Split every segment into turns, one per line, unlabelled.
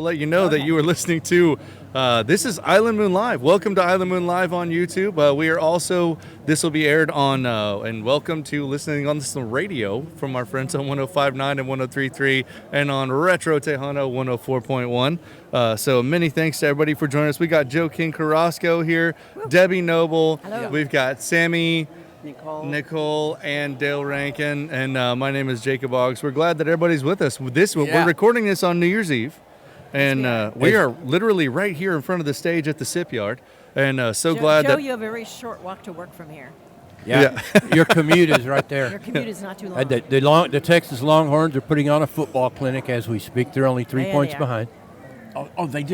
let you know that you are listening to, this is Island Moon Live. Welcome to Island Moon Live on YouTube. We are also, this will be aired on, and welcome to listening on some radio from our friends on 105.9 and 103.3 and on Retro Tejano 104.1. So many thanks to everybody for joining us. We got Joe King Carrasco here, Debbie Noble.
Hello.
We've got Sammy,
Nicole,
and Dale Rankin, and my name is Jacob Oggs. We're glad that everybody's with us. We're recording this on New Year's Eve, and we are literally right here in front of the stage at the Sip Yard, and glad
Joe,
that
you have a very short walk to work from here.
Yeah. Your commute is right there.
Your commute is not too long.
The Texas Longhorns are putting on a football clinic as we speak. They're only 3 points behind.
I think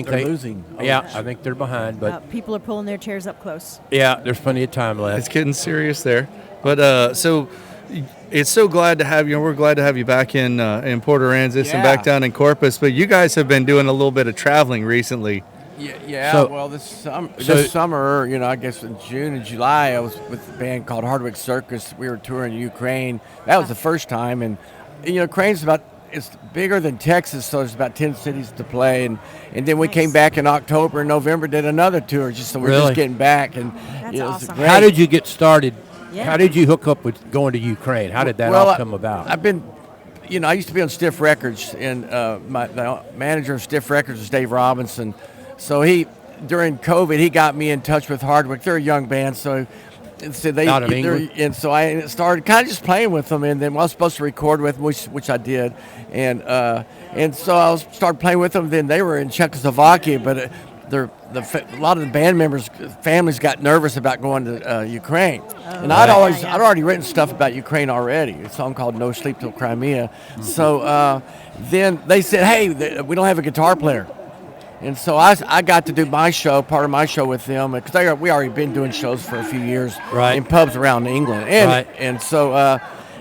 they're losing.
I think they're behind, but
people are pulling their chairs up close.
yeah, there's plenty of time left.
it's getting serious there. But so it's so glad to have you. We're glad to have you back in Port Aransas and back down in Corpus. But you guys have been doing a little bit of traveling recently.
This summer, I guess in June and July, I was with a band called Hardwick Circus. We were touring Ukraine. That was the first time, and Ukraine's it's bigger than Texas, so there's about 10 cities to play, and then we came back in October and November, did another tour, so we're just getting back, and
That's awesome.
How did you get started?
Yeah.
How did you hook up with going to Ukraine? How did that all come about?
I've been, I used to be on Stiff Records, and the manager of Stiff Records was Dave Robinson. So during COVID, he got me in touch with Hardwick. They're a young band, so
out of England.
And so I started kind of just playing with them, and then I was supposed to record with them, which I did, and so I started playing with them. Then they were in Czechoslovakia, but a lot of the band members' families got nervous about going to Ukraine, and I'd already written stuff about Ukraine already. A song called "No Sleep Till Crimea." Mm-hmm. So then they said, "Hey, we don't have a guitar player." And so I got to do part of my show with them, because we already been doing shows for a few years in pubs around England, and so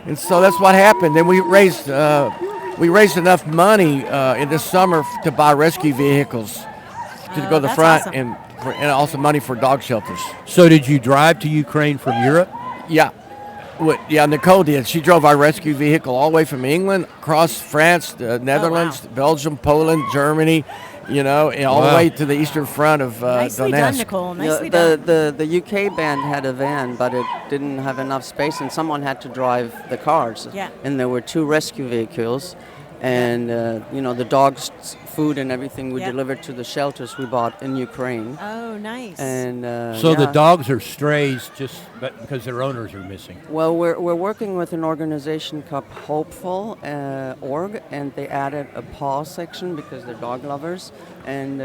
that's what happened. Then we raised enough money in the summer to buy rescue vehicles to go to the front,
awesome.
and also money for dog shelters.
So did you drive to Ukraine from Europe?
Yeah. Nicole did. She drove our rescue vehicle all the way from England, across France, the Netherlands, Belgium, Poland, Germany, and all the way to the eastern front of
Nicely done,
Donetsk.
Nicole. Nicely done.
The UK band had a van, but it didn't have enough space, and someone had to drive the cars.
Yeah.
And there were 2 rescue vehicles, and the dogs' food and everything we delivered to the shelters we bought in Ukraine.
Oh, nice.
And
so the dogs are strays because their owners are missing.
Well, we're working with an organization called Hopeful org, and they added a paw section because they're dog lovers. And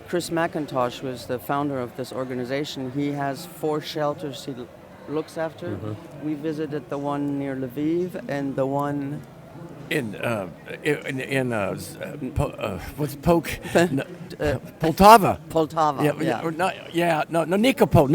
Chris McIntosh, who is the founder of this organization, he has 4 shelters he looks after. Mm-hmm. We visited the one near Lviv and the one
in Poltava.
Poltava.
Nikopol,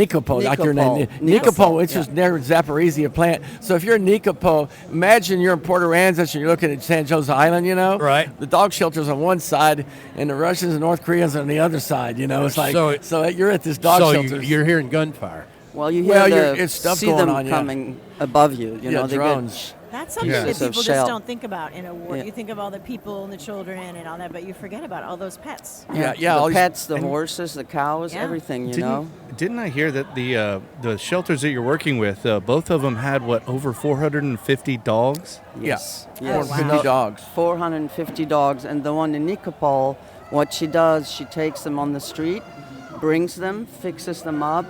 like your name. Nikopol, which is near Zaporizhia plant. So if you're in Nikopol, imagine you're in Port Aransas and you're looking at San Jose Island,
Right.
The dog shelter's on one side and the Russians and North Koreans on the other side, It's like, so you're at this dog shelter.
So you're hearing gunfire.
Well, you hear
it's stuff
see
going
them
on,
coming above you. They
drones.
That's something that people just don't think about in a war.
Yeah.
You think of all the people and the children and all that, but you forget about all those pets.
The pets, the horses, the cows, everything,
Didn't I hear that the shelters that you're working with, both of them had, over 450 dogs?
Yes.
Yes. 450 dogs.
450 dogs. And the one in Nikopol, what she does, she takes them on the street, brings them, fixes them up,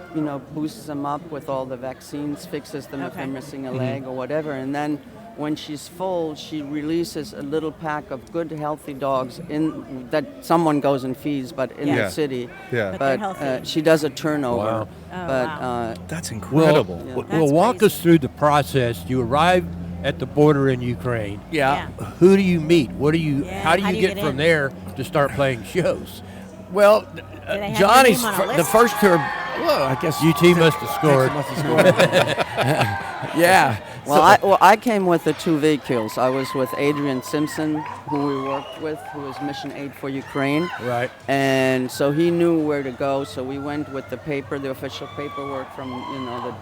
boosts them up with all the vaccines, fixes them if they're missing a leg or whatever. And then when she's full, she releases a little pack of good, healthy dogs that someone goes and feeds, but in the city.
Yeah.
But she does a turnover.
Wow.
That's incredible.
Well, walk us through the process. You arrive at the border in Ukraine.
Yeah.
Who do you meet? How do you get from
in?
there to start playing shows?
Well, Johnny's the first tour.
Well, I guess UT must have scored.
Yeah.
Well, I came with the 2 vehicles. I was with Adrian Simpson, who we worked with, who is Mission Aid for Ukraine.
Right.
And so he knew where to go. So we went with the official paperwork from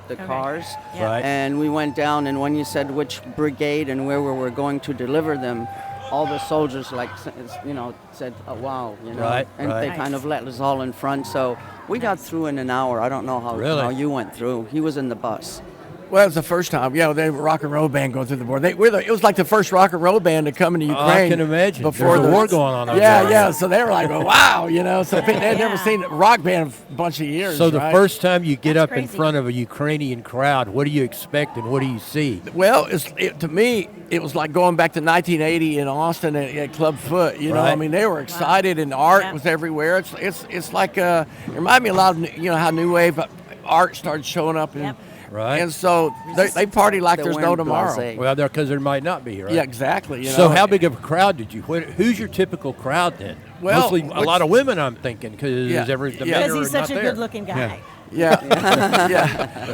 the cars.
Yeah.
Right.
And we went down. And when you said which brigade and where we were going to deliver them, all the soldiers said, oh, wow,
Right,
and
right.
they
Nice.
kind of let us all in front. So we got through in an hour. I don't know
Really?
how you went through. He was in the bus.
Well, it was the first time. Yeah, they were rock and roll band going through the border. It was like the first rock and roll band to come into Ukraine.
I can imagine.
Before
There's a
the
war going on over
Yeah,
there.
yeah. So they were like, oh, wow, So they had never
Yeah.
seen a rock band in a bunch of years.
So the
right?
first time you get
That's
up in
crazy.
front of a Ukrainian crowd, what do you expect and what do you see?
Well, to me, it was like going back to 1980 in Austin at Club Foot. I
Right.
mean, they were excited and art
Yeah.
was everywhere. It's like it reminded me a lot of how new wave art started showing up and
Yep.
Right.
and so they party like
They
there's no
weren't
tomorrow.
blasé.
Well, because there might not be, right?
Yeah, exactly.
So how big of a crowd did you? Who's your typical crowd then?
Well,
Mostly a lot of women, I'm thinking, because
Yeah,
the
yeah.
men
Because
are
he's
not
such a
there.
good-looking guy.
Yeah,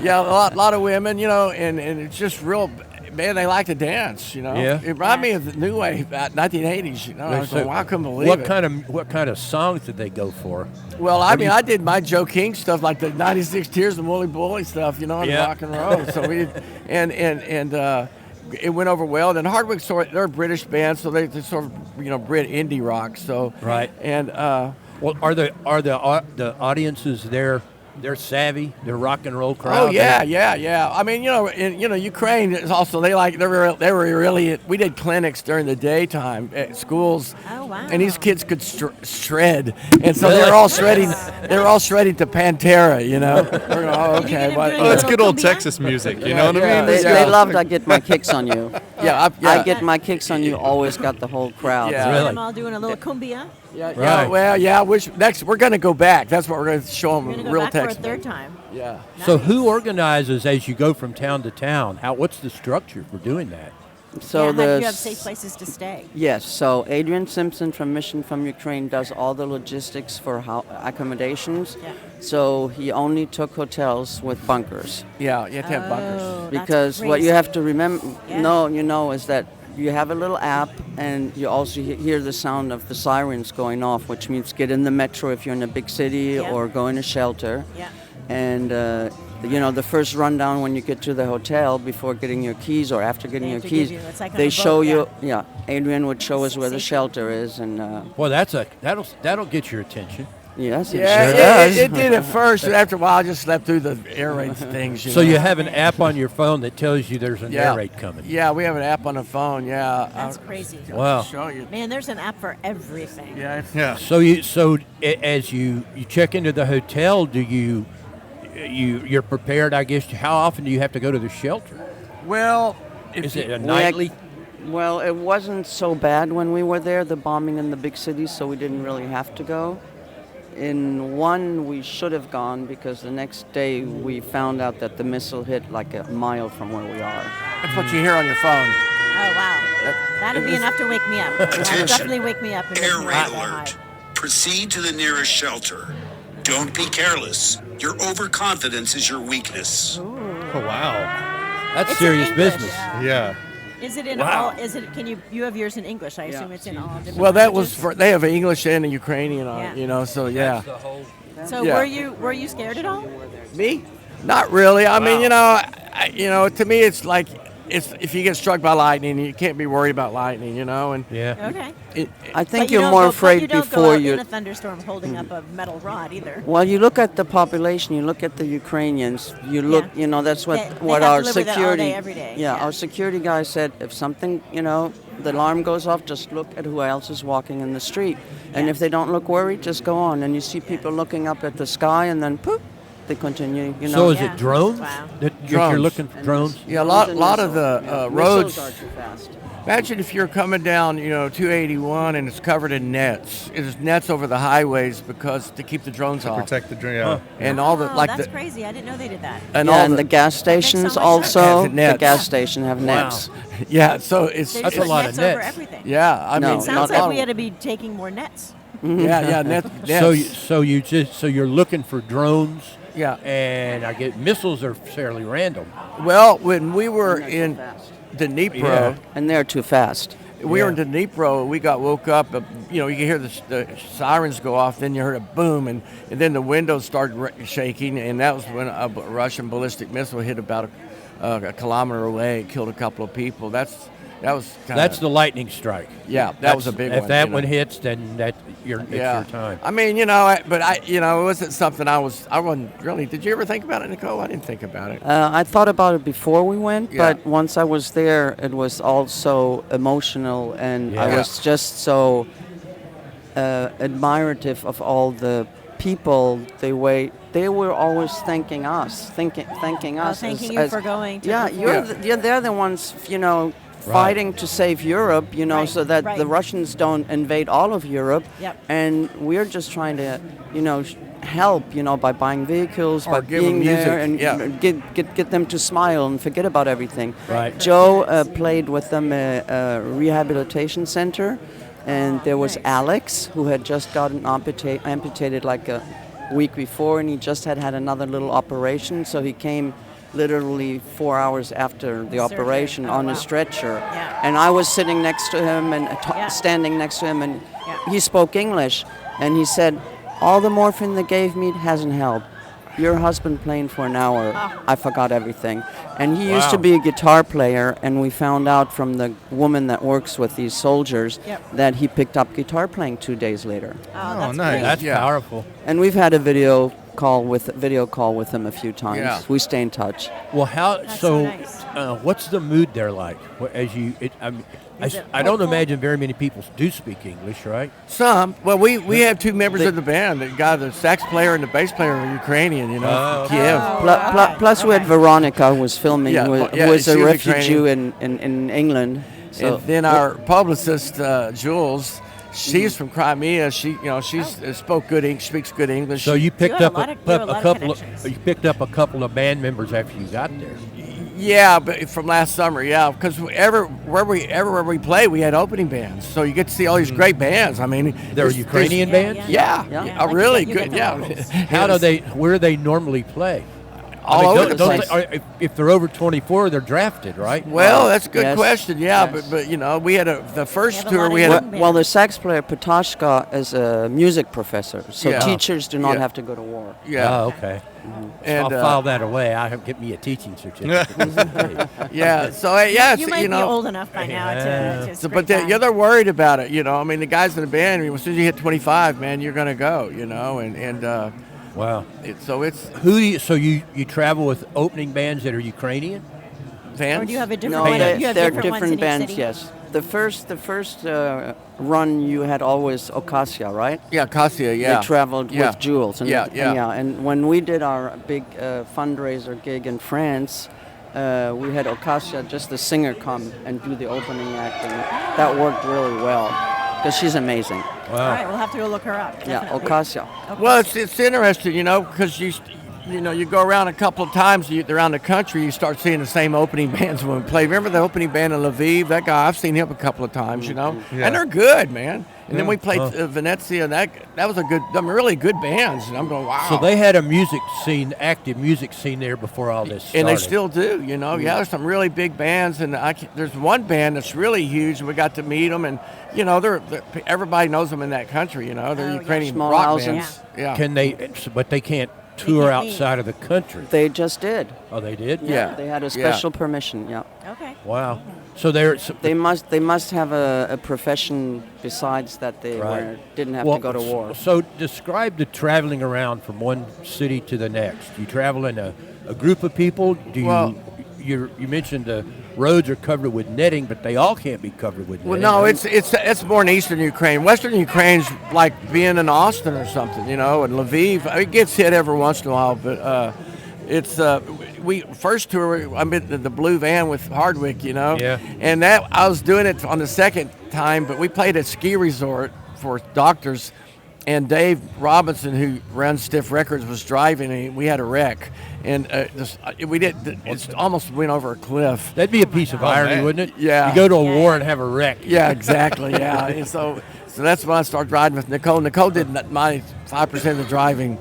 yeah. A lot of women, and it's just real. Man, they like to dance.
Yeah.
It reminded me of the new wave, 1980s. I was
So
going, wow, I couldn't believe
what
it.
What kind of songs did they go for?
Well, I mean, I did my Joe King stuff, like the '96 Tears and Wooly Bully stuff, and
Yeah.
rock and roll. So we did, and it went over well. And Hardwick, they're a British band, so they sort of Brit indie rock. So
Right.
And
Well, are the audiences there? They're savvy. They're rock and roll crowd.
oh yeah. I mean, Ukraine is also they were really. We did clinics during the daytime at schools.
Oh, wow.
And these kids could shred, and so
Really?
they were all shredding. They were all shredding to Pantera. We're going, oh,
Did you
okay,
get him
but
doing
Oh, it's
little
good old
cumbia?
Texas music. You
Yeah,
know what
yeah.
I mean?
They,
Yeah.
they loved I Get My Kicks on You.
yeah,
I Get My Kicks on You always got the whole crowd.
Yeah.
Really?
I'm all doing a little cumbia.
Yeah,
Right.
well, yeah. Next, we're going to go back. That's what we're going to show them.
We're going to go
Real
back
Texas.
for a third time.
Yeah.
So who organizes as you go from town to town? What's the structure for doing that?
So
you have safe places to stay.
Yes, so Adrian Simpson from Mission from Ukraine does all the logistics for accommodations.
Yeah.
So he only took hotels with bunkers.
Yeah, you have to have bunkers.
Oh, that's
Because what you
crazy.
have to remember,
Yeah.
is that you have a little app and you also hear the sound of the sirens going off, which means get in the metro if you're in a big city
Yeah.
or go in a shelter.
Yeah.
And the first rundown when you get to the hotel before getting your keys or after getting
They
your
have to give
keys,
you- it's like on
they
a
show
boat,
you. Adrian would show us where the
Safety.
shelter is, and
Well, that'll get your attention.
yes, it
Yeah,
sure
it,
does.
it did at first, and after a while, I just slept through the air raid things.
So
know.
you have an app on your phone that tells you there's an
Yeah.
air raid coming.
Yeah, we have an app on the phone. Yeah,
That's crazy.
Wow.
Show you.
Man, there's an app for everything.
Yeah, it's,
Yeah.
So as you check into the hotel, do you're prepared? I guess. How often do you have to go to the shelter?
well,
Is it a
We
nightly?
Well, it wasn't so bad when we were there, the bombing in the big cities, so we didn't really have to go. In one, we should have gone because the next day we found out that the missile hit like a mile from where we are.
that's what you hear on your phone.
Oh, wow. That'd be enough to wake me up. That would
Attention.
definitely wake me up. And
Air
make me
raid
want to
alert.
hide.
Proceed to the nearest shelter. Don't be careless. Your overconfidence is your weakness.
Oh, wow.
That's
It's
serious
in English.
business.
Yeah.
Is it in
Wow.
all? Is it? Can you have yours in English? I assume it's in all different.
Well, that was
languages?
they have an English and a Ukrainian on it,
Yeah.
so yeah.
So
yeah.
were you scared at all?
Me? Not really. I mean,
Wow.
to me, it's like if you get struck by lightning, you can't be worried about lightning, and
Yeah.
Okay.
I think
But you
you're
don't
more
go,
afraid
but you don't
before
go out
you.
in a thunderstorm holding up a metal rod either.
Well, you look at the population, you look at the Ukrainians, you look,
Yeah.
that's what,
They
what
have
our
to live with it all
security,
day, every day.
Yeah,
Yeah.
our security guy said if something, the alarm goes off, just look at who else is walking in the street. And
Yeah.
if they don't look worried, just go on. And you see people looking up at the sky and then poof, they continue,
So is
Yeah.
it drones?
Wow.
That you're
Drones.
looking for drones?
Yeah, a lot of the
Missiles
roads.
are too fast.
Imagine if you're coming down, 281 and it's covered in nets. There's nets over the highways because to keep the drones off.
Protect the dream.
And all the
Oh,
like
that's
the
crazy. I didn't know they did that.
and
yeah,
all
and
the,
the gas stations
so much
also,
sense.
the
Nets.
gas station have nets.
yeah. So it's
They
That's
put
a lot
nets
of
over
nets.
everything.
yeah. I
No,
mean,
It sounds
not
like we had to be taking more nets.
yeah, nets.
So you're looking for drones,
yeah.
and I get missiles are fairly random.
Well, when we were
They're too
in
fast.
Dnipro,
Yeah.
And they're too fast.
we were in
Yeah.
Dnipro. We got woke up. You could hear the sirens go off. Then you heard a boom, and then the windows started shaking. And that was when a Russian ballistic missile hit about a kilometer away. It killed a couple of people. That's That was
That's the lightning strike.
Yeah, that was a big one.
If that
you
one
know.
hits, then it's your time.
I mean, it wasn't something I wasn't really. Did you ever think about it, Nicole? I didn't think about it.
I thought about it before we went,
Yeah.
but once I was there, it was all so emotional, and I
Yeah.
was just so admirative of all the people. They were always thanking us.
Thanking you for going to
Yeah,
perform.
they're the ones, fighting to save Europe,
Right,
so that
right.
the Russians don't invade all of Europe.
Yep.
And we're just trying to, help, by buying vehicles,
Or
by
give 'em
being there,
music,
and
yeah.
get them to smile and forget about everything.
Right.
Joe played with them a rehabilitation center, and there was
nice.
Alex, who had just gotten amputated like a week before, and he just had another little operation, so he came literally 4 hours after the
Surgery.
operation
Oh,
on
wow.
a stretcher.
Yeah.
And I was sitting next to him and
Yeah.
standing next to him, and
Yeah.
he spoke English, and he said, all the morphine they gave me hasn't helped. Your husband playing for an hour, I forgot everything. And he used to
Wow.
be a guitar player, and we found out from the woman that works with these soldiers
Yep.
that he picked up guitar playing 2 days later.
Oh, that's
nice.
great.
That's
Yeah.
powerful.
And we've had a video call with him a few times.
Yeah.
We stay in touch.
Well,
That's so nice.
what's the mood there like? As you,
Is it
I don't
hopeful?
imagine very many people do speak English, right?
Some. Well, we have two members of the band. The guy, the sax player and the bass player, are Ukrainian.
Oh,
from Kiev.
Oh, okay.
Plus, we had
Okay.
Veronica, who was filming,
Yeah,
who was a
she was
refugee in England. So
And then our publicist, Jules, she's from Crimea. She, spoke good English, speaks good English.
So you picked
have
up
a lot of- you have a lot of
couple
connections.
you picked up a couple of band members after you got there.
Yeah, but from last summer, yeah, because everywhere we play, we had opening bands. So you get to see all these great bands. I mean,
They're
there's-
Ukrainian bands.
Yeah,
Yeah.
yeah,
Like you
really
get- you
good.
get
Yeah,
the vocals.
How do they? Where do they normally play?
all
I mean,
over the
don't
place?
if they're over 24, they're drafted, right?
Well, that's a good
Yes.
question. Yeah,
Yes.
but we had the first
have a
tour
lot
we
of
had.
young
A,
bands.
Well, the sax player Patashka is a music professor, so
Yeah.
teachers do not
Yeah.
have to go to war.
yeah,
Oh, okay.
and
I'll file that away. I'll get me a teaching certificate.
yeah. So yeah,
You
it's,
might be
know.
old enough by now to
So, but they're worried about it, I mean, the guys in the band. I mean, as soon as you hit 25, man, you're gonna go, and
Wow.
so it's
So you travel with opening bands that are Ukrainian?
fans.
Or do you have a different
No,
one?
they're,
You have
they're
different ones in
different
each
bands.
city?
Yes, the first run you had always Ocasio, right?
Yeah, Cassia. Yeah,
They traveled
Yeah.
with Jules. And,
Yeah, yeah.
And when we did our big fundraiser gig in France, we had Ocasio, just the singer, come and do the opening act, and that worked really well because she's amazing.
All right, we'll have to go look her up.
Yeah,
definitely.
Ocasio.
Well, it's interesting, because you go around a couple of times around the country, you start seeing the same opening bands when we play. Remember the opening band in Lviv? That guy, I've seen him a couple of times,
Yeah.
and they're good, man. And then
Yeah.
we played Venezia, and that was really good bands. And I'm going, wow.
So they had a active music scene there before all this started.
And they still do, Yeah, there's some really big bands, and there's one band that's really huge, and we got to meet them, and they're everybody knows them in that country. They're
yeah.
Ukrainian
Small
rock
houses.
bands. Yeah.
Can they? But they can't tour
can't meet.
outside of the country.
They just did.
Oh, they did.
Yeah.
They had a special permission. Yeah.
Okay.
Wow. So they're
They must have a profession besides that they
Right.
didn't have
well,
to go to war.
So describe the traveling around from one city to the next. You travel in a group of people. Do you?
Well-
You mentioned the roads are covered with netting, but they all can't be covered with
Well,
netting.
no,
right?
it's more in eastern Ukraine. Western Ukraine's like being in Austin or something, and Lviv. It gets hit every once in a while, but it's we first tour. I'm in the blue van with Hardwick,
Yeah.
and that I was doing it on the second time, but we played at ski resort for doctors. And Dave Robinson, who runs Stiff Records, was driving, and we had a wreck. And it almost went over a cliff.
That'd be a piece of irony,
man.
wouldn't it?
Yeah.
You go to a
Yeah.
war and have a wreck.
Yeah, exactly. Yeah, and so that's when I started riding with Nicole. Nicole did 95% of the driving,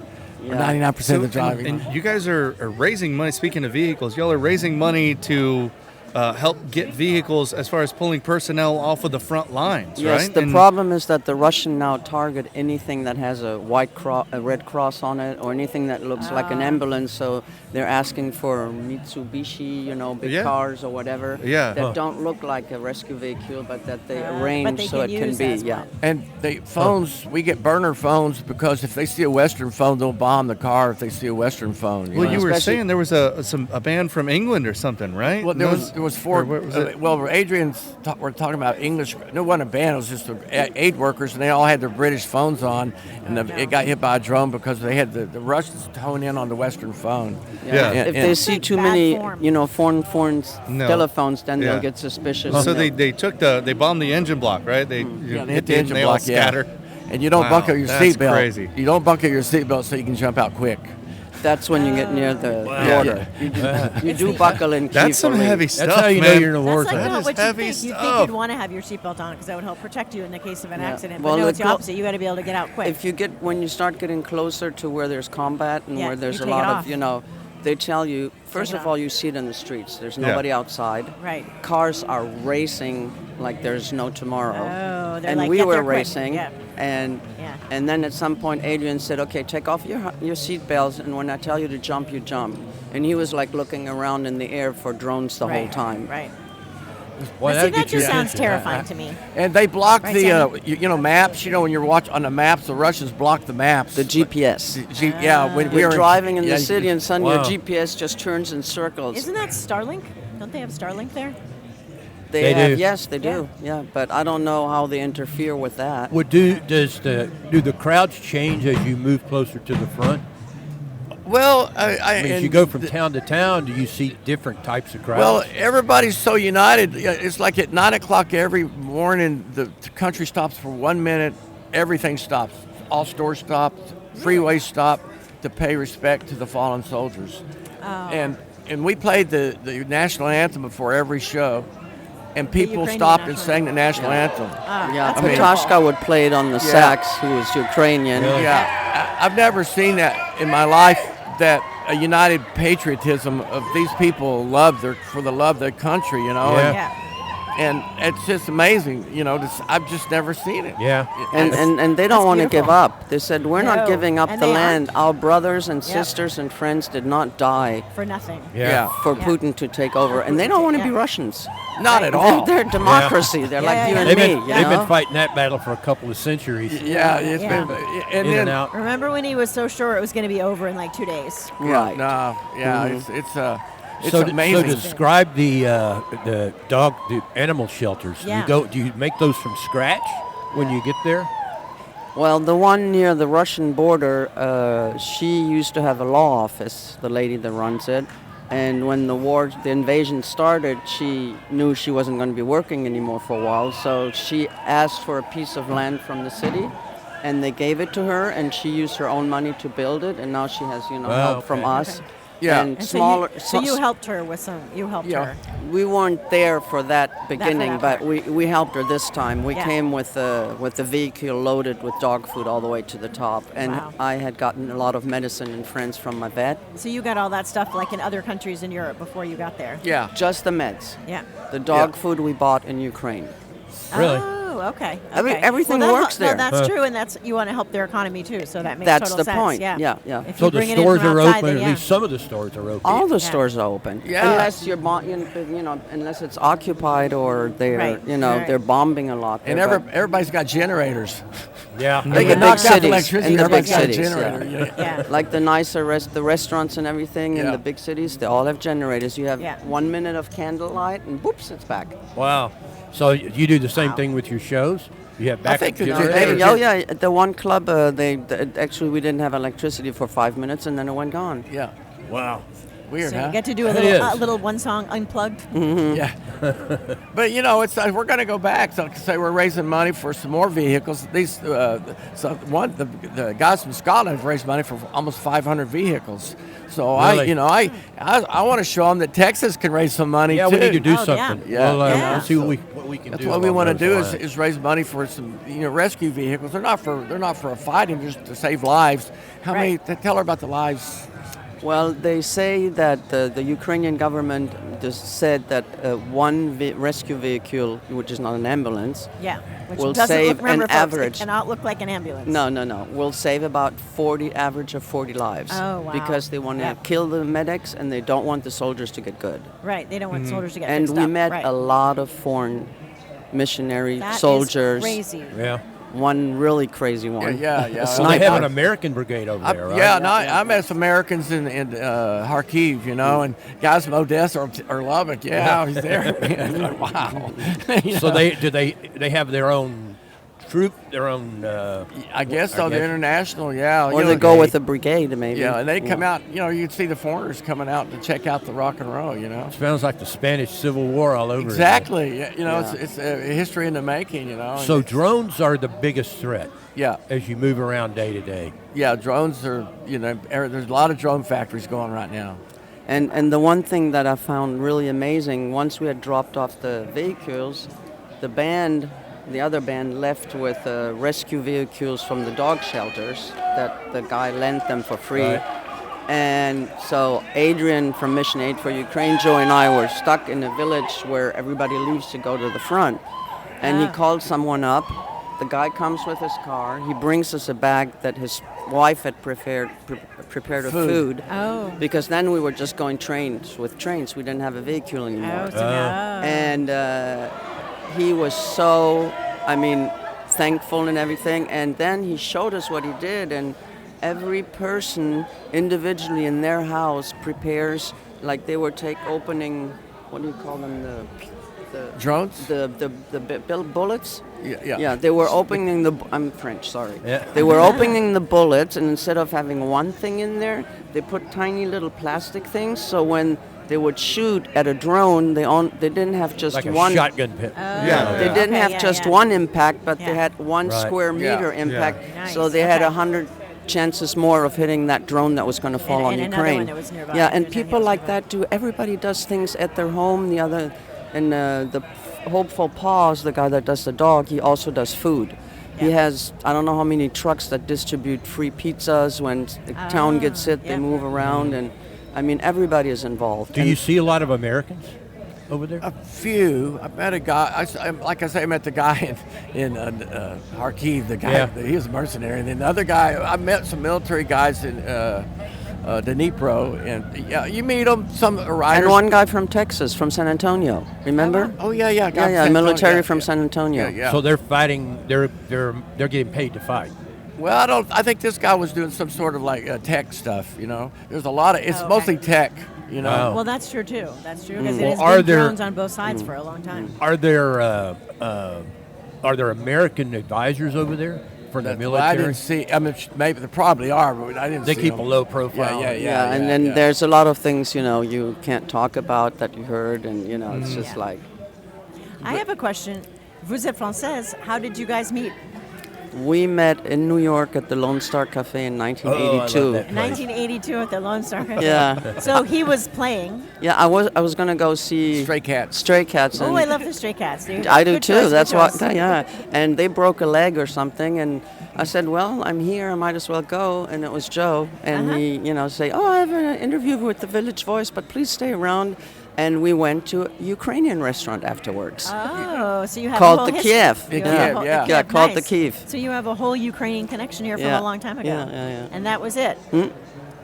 or 99% of the driving.
And you guys are raising money. Speaking of vehicles, y'all are raising money to help get vehicles as far as pulling personnel off of the front lines,
Yes,
right?
the
And-
problem is that the Russian now target anything that has a a red cross on it, or anything that looks like an ambulance. So they're asking for Mitsubishi, big
Yeah.
cars or whatever,
Yeah.
that
Huh.
don't look like a rescue vehicle, but that they
But
arrange
they
so
can
it can
use
be.
as
Yeah.
one.
And the phones, we get burner phones because if they see a Western phone, they'll bomb the car if they see a Western phone.
Well,
know?
you were
Especially-
saying there was a band from England or something, right?
Well, there was four.
or what was it?
Well, we're talking about English. No, it wasn't a band. It was just aid workers, and they all had their British phones on, and it got hit by a drone because they had the Russians tone in on the Western phone.
Yeah.
If
And-
they
and-
see
Like
too
bad
many,
form.
foreign
No.
telephones, then
Yeah.
they'll get suspicious.
So
and
they
they'll-
they bombed the engine block, right? They
Yeah, they hit the engine
they all
block. Yeah.
scattered.
And you don't
Wow,
buckle your
that's
seatbelt.
crazy.
You don't buckle your seatbelt so you can jump out quick.
That's when you get near the
Wow.
border. You do buckle in.
That's some heavy stuff,
That's how you
man.
know you're in a war
That's like
zone.
not
is
what you
heavy
think. You'd think
stuff.
you'd want to have your seatbelt on because that would help protect you in the case of an
Yeah.
accident.
Well,
But no, it's
the
the
go-
opposite. You got to be able to get out quick.
If you get when you start getting closer to where there's combat and
Yeah,
where there's
you
a
take it
lot
off.
of, they tell you first
Take it
of all
off.
you see it in the streets. There's
Yeah.
nobody outside.
Right.
Cars are racing like there's no tomorrow.
Oh, they're
and
like,
we
get
were
there quick.
racing.
Yeah.
And
Yeah.
and then at some point Adrian said, "Okay, take off your seat belts, and when I tell you to jump, you jump." And he was like looking around in the air for drones the whole
Right,
time.
Right.
Boy,
But see,
that'd
that
get your
just sounds
attention.
terrifying to me.
And they block
Right,
the
Sammy?
maps. When you're watching on the maps, the Russians block the maps.
The GPS.
Yeah, when we
You're
were
driving in
yeah,
the city and suddenly your
Wow.
GPS just turns in circles.
Isn't that Starlink? Don't they have Starlink there?
They
They
have,
do.
yes, they do. Yeah, but I don't know how they interfere with that.
Do the crowds change as you move closer to the front?
Well,
I mean, as you go from town to town, do you see different types of crowds?
Well, everybody's so united. Yeah, it's like at 9 o'clock every morning, the country stops for 1 minute. Everything stops. All stores stop. Freeways stop to pay respect to the fallen soldiers. And we played the national anthem before every show, and people
Ukrainian
stopped and
national
sang the national anthem.
Yeah,
that's
Patashka would play it on the sax, who was Ukrainian.
Yeah, I've never seen that in my life. That a united patriotism of these people for the love of their country,
Yeah.
Yeah.
and it's just amazing, I've just never seen it.
yeah.
And they don't
That's
want to give
beautiful.
up. They said, we're
No,
not giving up
and
the
they
land.
aren't.
Our brothers and
Yep.
sisters and friends did not die
For nothing.
Yeah.
for
Yeah.
Putin to take over. And they don't want to be
Yeah.
Russians.
Not at all.
They're democracy. They're
Yeah,
like
yeah,
you
yeah.
and
They've
me.
been,
you
they've
know?
been fighting that battle for a couple of centuries.
Yeah, it's
Yeah.
been
In and out.
Remember when he was so sure it was going to be over in like 2 days?
Right.
No, yeah, it's
So
amazing.
describe the animal shelters.
Yeah.
Do you make those from scratch when you get there?
Well, the one near the Russian border, she used to have a law office, the lady that runs it. And when the invasion started, she knew she wasn't going to be working anymore for a while. So she asked for a piece of land from the city, and they gave it to her, and she used her own money to build it. And now she has, help from
okay.
us.
Yeah.
And
And
smaller.
so you helped her with some. You helped
Yeah.
her.
We weren't there for that beginning,
that
but we helped her this time. We
Yeah.
came with the vehicle loaded with dog food all the way to the top, and
Wow.
I had gotten a lot of medicine and friends from my vet.
So you got all that stuff like in other countries in Europe before you got there.
yeah.
Just the meds.
Yeah.
The dog
Yeah.
food we bought in Ukraine.
Really?
Oh, okay.
Every-
okay.
everything
well,
works there.
that's true, and you want to help their economy too. So that makes
That's
total
the
sense.
point.
Yeah.
Yeah, yeah.
If
So
you
the
bring it in
stores
from
are
outside,
open.
then
At
yeah.
least some of the stores are open.
All the
Yeah.
stores are open,
Yeah.
unless you're unless it's occupied or they're
Right, right.
they're bombing a lot.
And
there, but
everybody's got generators.
Yeah.
They
In
get
the
knocked
big
out the
cities,
electricity.
in the
Everybody's
big
got a
cities,
generator.
Yeah.
like the nicer the restaurants and everything in
Yeah.
the big cities, they all have generators. You have
Yeah.
1 minute of candlelight, and whoops, it's back.
Wow. So you do the same thing with your shows? You have
I
backup
think that
generators?
they-
Oh yeah, the one club, actually we didn't have electricity for 5 minutes, and then it went gone.
Yeah.
Wow.
Weird,
So
huh?
you get to do a
It
little,
is.
little one song unplugged.
Yeah. But it's we're going to go back. So say we're raising money for some more vehicles. These the guys from Scotland have raised money for almost 500 vehicles. So
Really?
I want to show them that Texas can raise some money
Yeah,
too.
we need to do
Oh, yeah.
something.
Yeah.
We'll,
Yeah.
we'll see what we can
That's
do.
what we
along
want to
those
do
lines.
is raise money for some rescue vehicles. They're not for a fighting, just to save lives. How
Right.
many? Tell her about the lives.
Well, they say that the Ukrainian government just said that one rescue vehicle, which is not an ambulance,
Yeah. Which
will
doesn't
save
look, remember,
an
folks,
average.
It cannot look like an ambulance.
No, will save about 40, average of 40 lives.
Oh, wow.
Because they want to
Yeah.
kill the medics and they don't want the soldiers to get good.
Right. They don't want soldiers to get
And
fixed
we
up.
met
right.
a lot of foreign missionary
That is
soldiers.
crazy.
Yeah.
One really crazy one.
Yeah.
So they have an
Sniper.
American brigade over there, right?
Yeah, no, I met some Americans in Kharkiv, you know, and guys from Odessa or Lubbock. Yeah, he's there. Man. Wow. You
So
know?
they have their own troop, their own.
I guess so.
I
They're
guess.
international. Yeah.
Or
you
they
know,
go with a brigade, maybe.
Yeah, and they come out. You know, you'd see the foreigners coming out to check out the rock and roll. You know.
Sounds like the Spanish Civil War all over. again.
Exactly. Yeah, you know,
Yeah.
it's a history in the making. You know.
So
And
drones are the biggest threat
yeah,
as you move around day to day.
yeah, drones are. You know, there's a lot of drone factories going right now.
And the one thing that I found really amazing, once we had dropped off the vehicles, the other band left with rescue vehicles from the dog shelters that the guy lent them for free.
Right.
And so Adrian from Mission Aid for Ukraine, Joe and I were stuck in a village where everybody leaves to go to the front. And he called someone up. The guy comes with his car. He brings us a bag that his wife had prepared of food.
Oh.
Because then we were just going with trains. We didn't have a vehicle anymore.
Oh, so now.
And he was so, thankful and everything. And then he showed us what he did. And every person individually in their house prepares, like they were opening, what do you call them? The
Drones?
the bullets.
Yeah.
Yeah, they were opening I'm French, sorry.
Yeah.
They were opening the bullets, and instead of having one thing in there, they put tiny little plastic things. So when they would shoot at a drone, they didn't have just
Like a
one.
shotgun pit.
They didn't
Okay,
have
yeah,
just
yeah.
one impact, but
Yeah.
they had one
Right.
square meter
Yeah.
impact.
Nice,
So they had
okay.
100 chances more of hitting that drone that was going to fall on
and another
Ukraine.
one that was nearby.
Yeah, and
There's nothing
people
else
like
nearby.
that too. Everybody does things at their home. The Hopeful Paws, the guy that does the dog, he also does food. He
Yeah.
has, I don't know how many trucks that distribute free pizzas when the town gets hit,
yeah.
they move around, and everybody is involved.
Do you see a lot of Americans over there?
A few. I met a guy. Like I say, I met the guy in Kharkiv. The guy,
Yeah.
he was a mercenary. And then the other guy, I met some military guys in Dnipro, and yeah, you meet them. Some riders.
And one guy from Texas, from San Antonio, remember?
Oh yeah, guy from
Yeah,
San Antonio,
military
yeah,
from
yeah.
San Antonio.
Yeah.
So they're fighting. They're getting paid to fight.
Well, I think this guy was doing some sort of like tech stuff. You know, there's a lot of. It's
Oh, okay.
mostly tech. You know.
Wow.
Well, that's true too. That's true because
Well,
it has
are
been
there-
drones on both sides for a long time.
Are there American advisors over there for the
Well, I
military?
didn't see. I mean, maybe there probably are, but I didn't
They
see
keep a
them.
low profile.
Yeah, and then there's a lot of things, you can't talk about that you heard, and, it's just
Yeah.
like,
I have a question. Vous êtes française. How did you guys meet?
we met in New York at the Lone Star Cafe in 1982.
Oh, I love that.
1982 at the Lone Star Cafe.
Yeah.
So he was playing.
Yeah, I was going to go see
Stray Cats.
Stray Cats.
Oh,
and
I love the Stray Cats. Dude.
I do
Good
too.
choice,
That's
good
why.
choice.
Yeah, and they broke a leg or something, and I said, "Well, I'm here. I might as well go." And it was Joe, and he, say, "Oh, I have an interview with the Village Voice, but please stay around." And we went to a Ukrainian restaurant afterwards.
Oh, so you have
Called
a whole
the
history.
Kiev.
You
The
have a
Kiev,
whole-
yeah.
Yeah, called the
nice.
Kiev.
So you have a whole Ukrainian connection here from
Yeah.
a long time ago.
Yeah.
And that was it.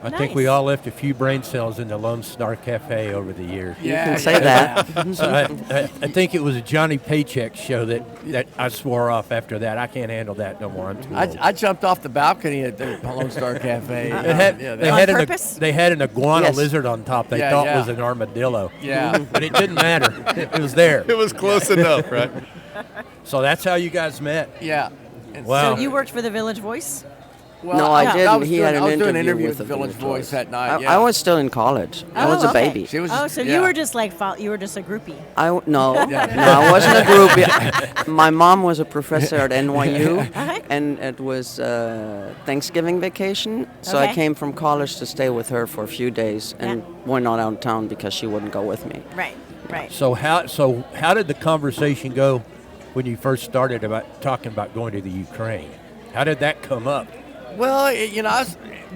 I think we all left a few brain cells in the Lone Star Cafe over the years.
You can say that.
So I think it was a Johnny Paycheck show that I swore off after that. I can't handle that no more. I'm too old.
I jumped off the balcany at the Lone Star Cafe.
They had,
yeah,
they,
On
had
purpose?
they had an iguana
Yes.
lizard on top they
Yeah,
thought
yeah.
was an armadillo.
yeah.
But it didn't matter. It was there.
It was close enough, right?
So that's how you guys met.
Yeah. And
Wow.
So you worked for the Village Voice?
Well,
No, I didn't.
was
He
doing,
had an
I was doing an
interview
interview
with
with the
the
Village
Village
Voice that night.
I,
Yeah.
I was still in college. I was a
okay.
baby.
She was,
Oh, so
yeah.
you were just like you were just a groupie.
No, I wasn't a groupie. My mom was a professor at NYU,
Okay.
and it was Thanksgiving vacation. So I
Okay.
came from college to stay with her for a few days, and
Yeah.
went not out of town because she wouldn't go with me.
Right. Right.
So how did the conversation go when you first started about talking about going to the Ukraine? How did that come up?
Well,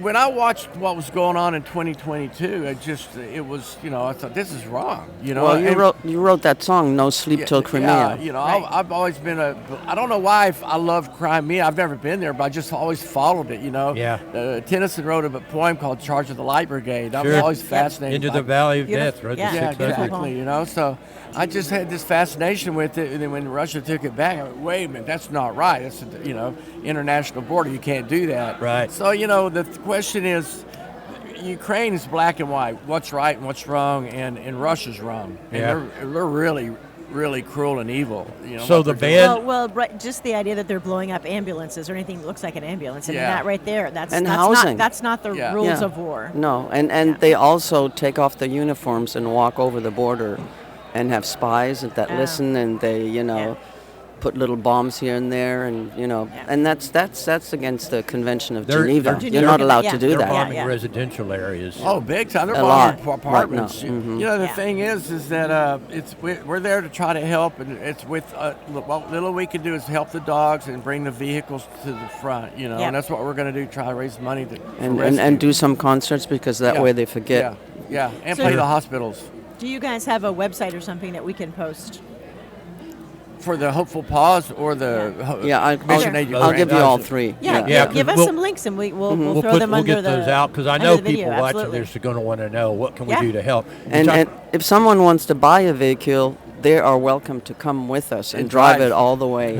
when I watched what was going on in 2022, it was, I thought this is wrong.
Well, you wrote that song, "No Sleep Till Crimea."
Yeah, I've always been I don't know why I love Crimea. I've never been there, but I just always followed it.
Yeah.
Tennyson wrote a poem called "Charge of the Light Brigade." I was
Sure.
always fascinated.
Into
by
the Valley of
Beautiful.
Death, right?
Yeah.
The
Yeah,
600.
exactly. So I just had this fascination with it, and then when Russia took it back, I went, wait a minute, that's not right. It's international border. You can't do that.
Right.
So the question is, Ukraine is black and white. What's right and what's wrong, and Russia's wrong. And
Yeah.
they're really, really cruel and evil.
So
what
the
they're doing.
band-
Well, right, just the idea that they're blowing up ambulances or anything that looks like an ambulance. I mean,
Yeah.
that right there, that's
housing.
That's not the
Yeah.
rules
Yeah.
of war.
No, and they also take off their uniforms and walk over the border, and have spies that
Oh.
listen, and they
Yeah.
put little bombs here and there, and and that's against the Convention of
They're-
Geneva.
they're-
You're not allowed
yeah.
to do
They're
that.
bombing
Yeah.
residential areas.
Oh, big time! They're
A
bombing
lot
apartments.
right now. Mhm.
The
Yeah.
thing is that we're there to try to help, and it's with what little we can do is help the dogs and bring the vehicles to the front.
Yeah.
And that's what we're going to do. Try to raise money to
And,
for
and
rescue.
do some concerts, because that
Yeah.
way they forget.
Yeah, and
So-
play the hospitals
Do you guys have a website or something that we can post?
for the Hopeful Paws or the
Yeah,
Mission Aid
I'll
Ukraine.
give you all three.
Yeah,
Yeah,
give
'cause
us
we'll-
some links and we'll
We'll,
throw them under
get
the
those out because I
under
know
the video,
people watching
absolutely.
this are going to want to know what can
Yeah.
we do to help. You
And,
talk-
and if someone wants to buy a vehicle, they are welcome to come with us and
And
drive
drive.
it all the way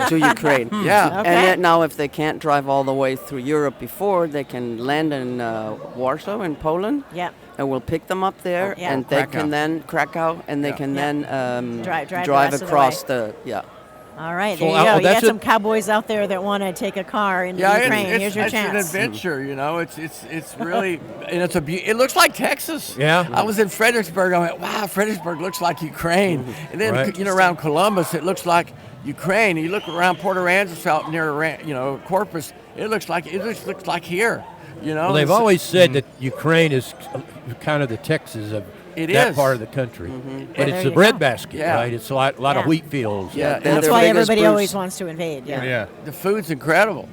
to Ukraine.
Yeah.
Okay.
And yet now, if they can't drive all the way through Europe before, they can land in Warsaw in Poland,
Yeah.
and we'll pick them up there,
Yeah.
and they
Krakow.
can then Krakow, and they
Yeah.
can
Yeah.
then
Drive the
drive
rest of the
across
way.
the
All right,
So,
there you
oh,
go. You
that's
got
a-
some cowboys out there that want to take a car into
Yeah,
Ukraine. Here's your
it's an
chance.
adventure, It's really, and it looks like Texas.
Yeah.
I was in Fredericksburg. I went, wow, Fredericksburg looks like Ukraine. And then
Right.
around Columbus, it looks like Ukraine. You look around Port Aransas out near Corpus, it looks like here.
well, they've
It's-
always said that Ukraine is kind of the Texas of
It
that
is.
part of the country. But
There
it's
you
the
go.
breadbasket,
Yeah.
right? It's a lot of
Yeah.
wheat fields.
Yeah,
and
That's
their
why
biggest
everybody
Bruce-
always wants to invade. Yeah.
Yeah.
the food's incredible.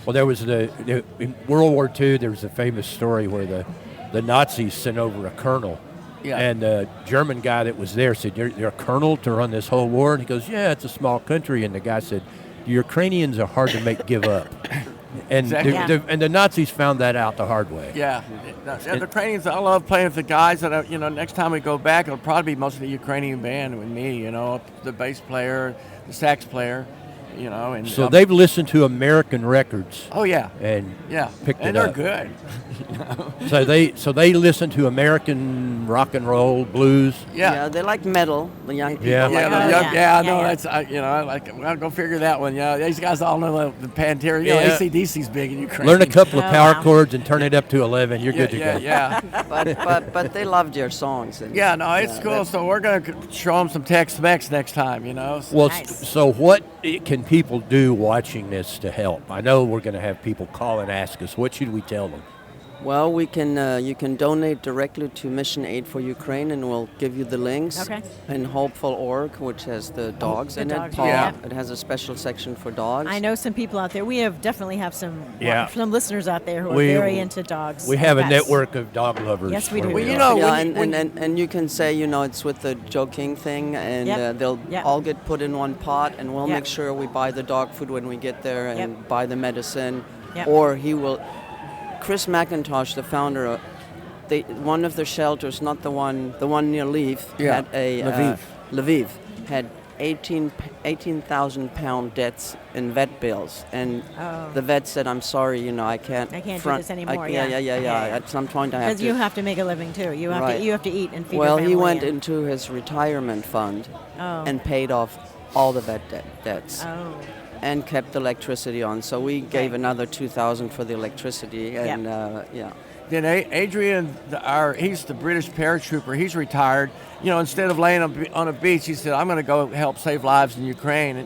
Well, there was in World War II, there was a famous story where the Nazis sent over a colonel.
Yeah.
And the German guy that was there said, you're a colonel to run this whole war? And he goes, yeah, it's a small country. And the guy said, the Ukrainians are hard to make give up. And,
Exactly.
Yeah.
and the Nazis found that out the hard way.
Yeah, the Ukrainians. I love playing with the guys. That next time we go back, it'll probably be mostly the Ukrainian band with me. The bass player, the sax player. And
So they've listened to American records
Oh yeah,
and
yeah,
picked
and
it
they're
up.
good.
So they listen to American rock and roll, blues.
Yeah, they like metal. The young people
Yeah.
like
Yeah,
Oh,
yeah,
yeah.
I know
Yeah,
that's I'll go figure that one. Yeah, these guys all know the Pantera.
Yeah.
AC/DC's big in Ukraine.
Learn a couple of
Oh,
power
wow.
chords and turn it up to 11. You're
Yeah,
good to
yeah,
go.
yeah,
but they loved your songs. And,
yeah. No, it's
yeah,
cool.
that-
So we're gonna show them some Tex-Mex next time.
Well,
Nice.
so what can people do watching this to help? I know we're going to have people call and ask us. What should we tell them?
Well, we can. You can donate directly to Mission Aid for Ukraine, and we'll give you the links.
Okay.
And Hopeful.org, which has the dogs
the
in
dogs,
it. Paul,
yeah.
It has a special section for dogs.
I know some people out there. We definitely have some
Yeah.
some listeners out there who are
We-
very into dogs.
We
and
have a
pets.
network of dog lovers.
Yes, we
where
do.
Well,
are.
you know,
Yeah,
when
and you can say, it's with the Joe King thing, and
Yep.
they'll
Yep.
all get put in one pot, and we'll
Yep.
make sure we buy the dog food when we get there and
Yep.
buy the medicine.
Yep.
Or he will. Chris McIntosh, the founder of one of the shelters, not the one near Lviv,
Yeah,
had a
Lviv.
Lviv had 18,000 pound debts in vet bills, and
Oh.
the vet said, "I'm sorry, I can't.
I can't do
front,
this anymore."
yeah.
Yeah.
At some point, I have
Because
to.
you have to make a living too. You have
Right.
to eat and feed
Well,
your
he
family.
went
and-
into his retirement fund
Oh.
and paid off all the vet debts
Oh.
and kept electricity on. So we gave
Okay.
another 2,000 for the electricity, and yeah.
Then Adrian, he's the British paratrooper. He's retired. Instead of laying on a beach, he said, "I'm going to go help save lives in Ukraine,"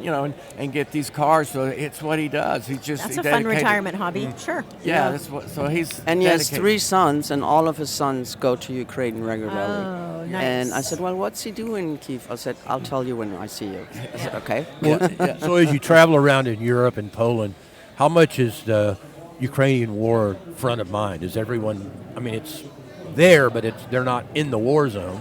and get these cars. So it's what he does. He just
That's
he
a fun
dedicated-
retirement hobby. Sure.
Yeah, that's what. So he's
And he has
dedicated.
3 sons, and all of his sons go to Ukraine regularly.
Oh, nice.
And I said, "Well, what's he doing, Keith?" I said, "I'll tell you when I see you." I said, "Okay."
So as you travel around in Europe and Poland, how much is the Ukrainian war front of mind? Is everyone? I mean, it's there, but they're not in the war zone.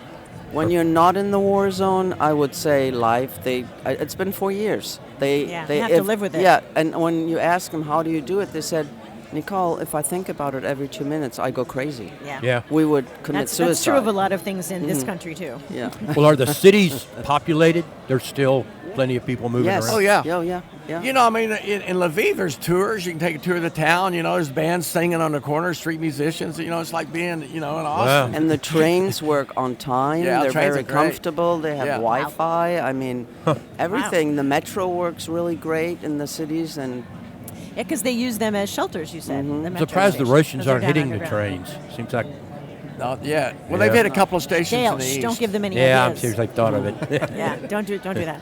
When you're not in the war zone, I would say life. It's been 4 years. They
have to live with it.
Yeah, and when you ask them how do you do it, they said, Nicole, if I think about it every 2 minutes, I go crazy.
Yeah.
We would commit suicide.
That's true of a lot of things in this country too.
Yeah.
Well, are the cities populated? There's still plenty of people moving
Yes.
around.
Oh, yeah.
Yeah.
You know, I mean, in Lviv, there's tours. You can take a tour of the town. You know, there's bands singing on the corner, street musicians. You know, it's like being, in Austin.
And the trains work on time.
Yeah,
They're
trains
very
are great.
comfortable. They have
Yeah.
Wi-Fi. I mean, everything. The metro works really great in the cities, and
Yeah, because they use them as shelters. You said. The
I'm
metro
surprised the
stations.
Russians
Those are
aren't
down
hitting the
underground.
trains. Seems like.
Not yet. Well,
Yeah.
they've hit a couple of stations
Dale,
in the east.
don't give them any
Yeah, I'm
ideas.
serious. I thought of it.
Yeah, don't do that.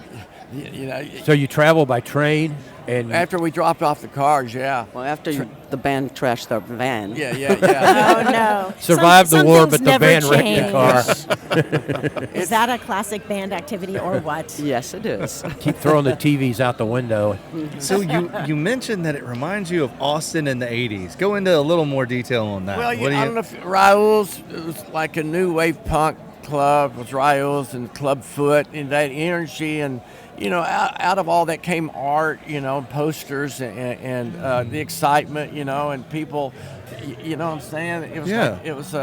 You know,
So you travel by train, and
after we dropped off the cars, yeah.
well, after the band trashed their van.
Yeah.
Oh no!
survived
Some
the war,
things
but the
never
van wrecked the
change.
car.
Is that a classic band activity or what?
Yes, it is.
Keep throwing the TVs out the window.
So you mentioned that it reminds you of Austin in the 80s. Go into a little more detail on that.
Well,
What do
I don't know if Raoul's, it was like a new wave punk club with Raoul's and Club Foot and that energy. And, out of all that came art, posters and the excitement, and people, you know what I'm saying? It was
Yeah.
it was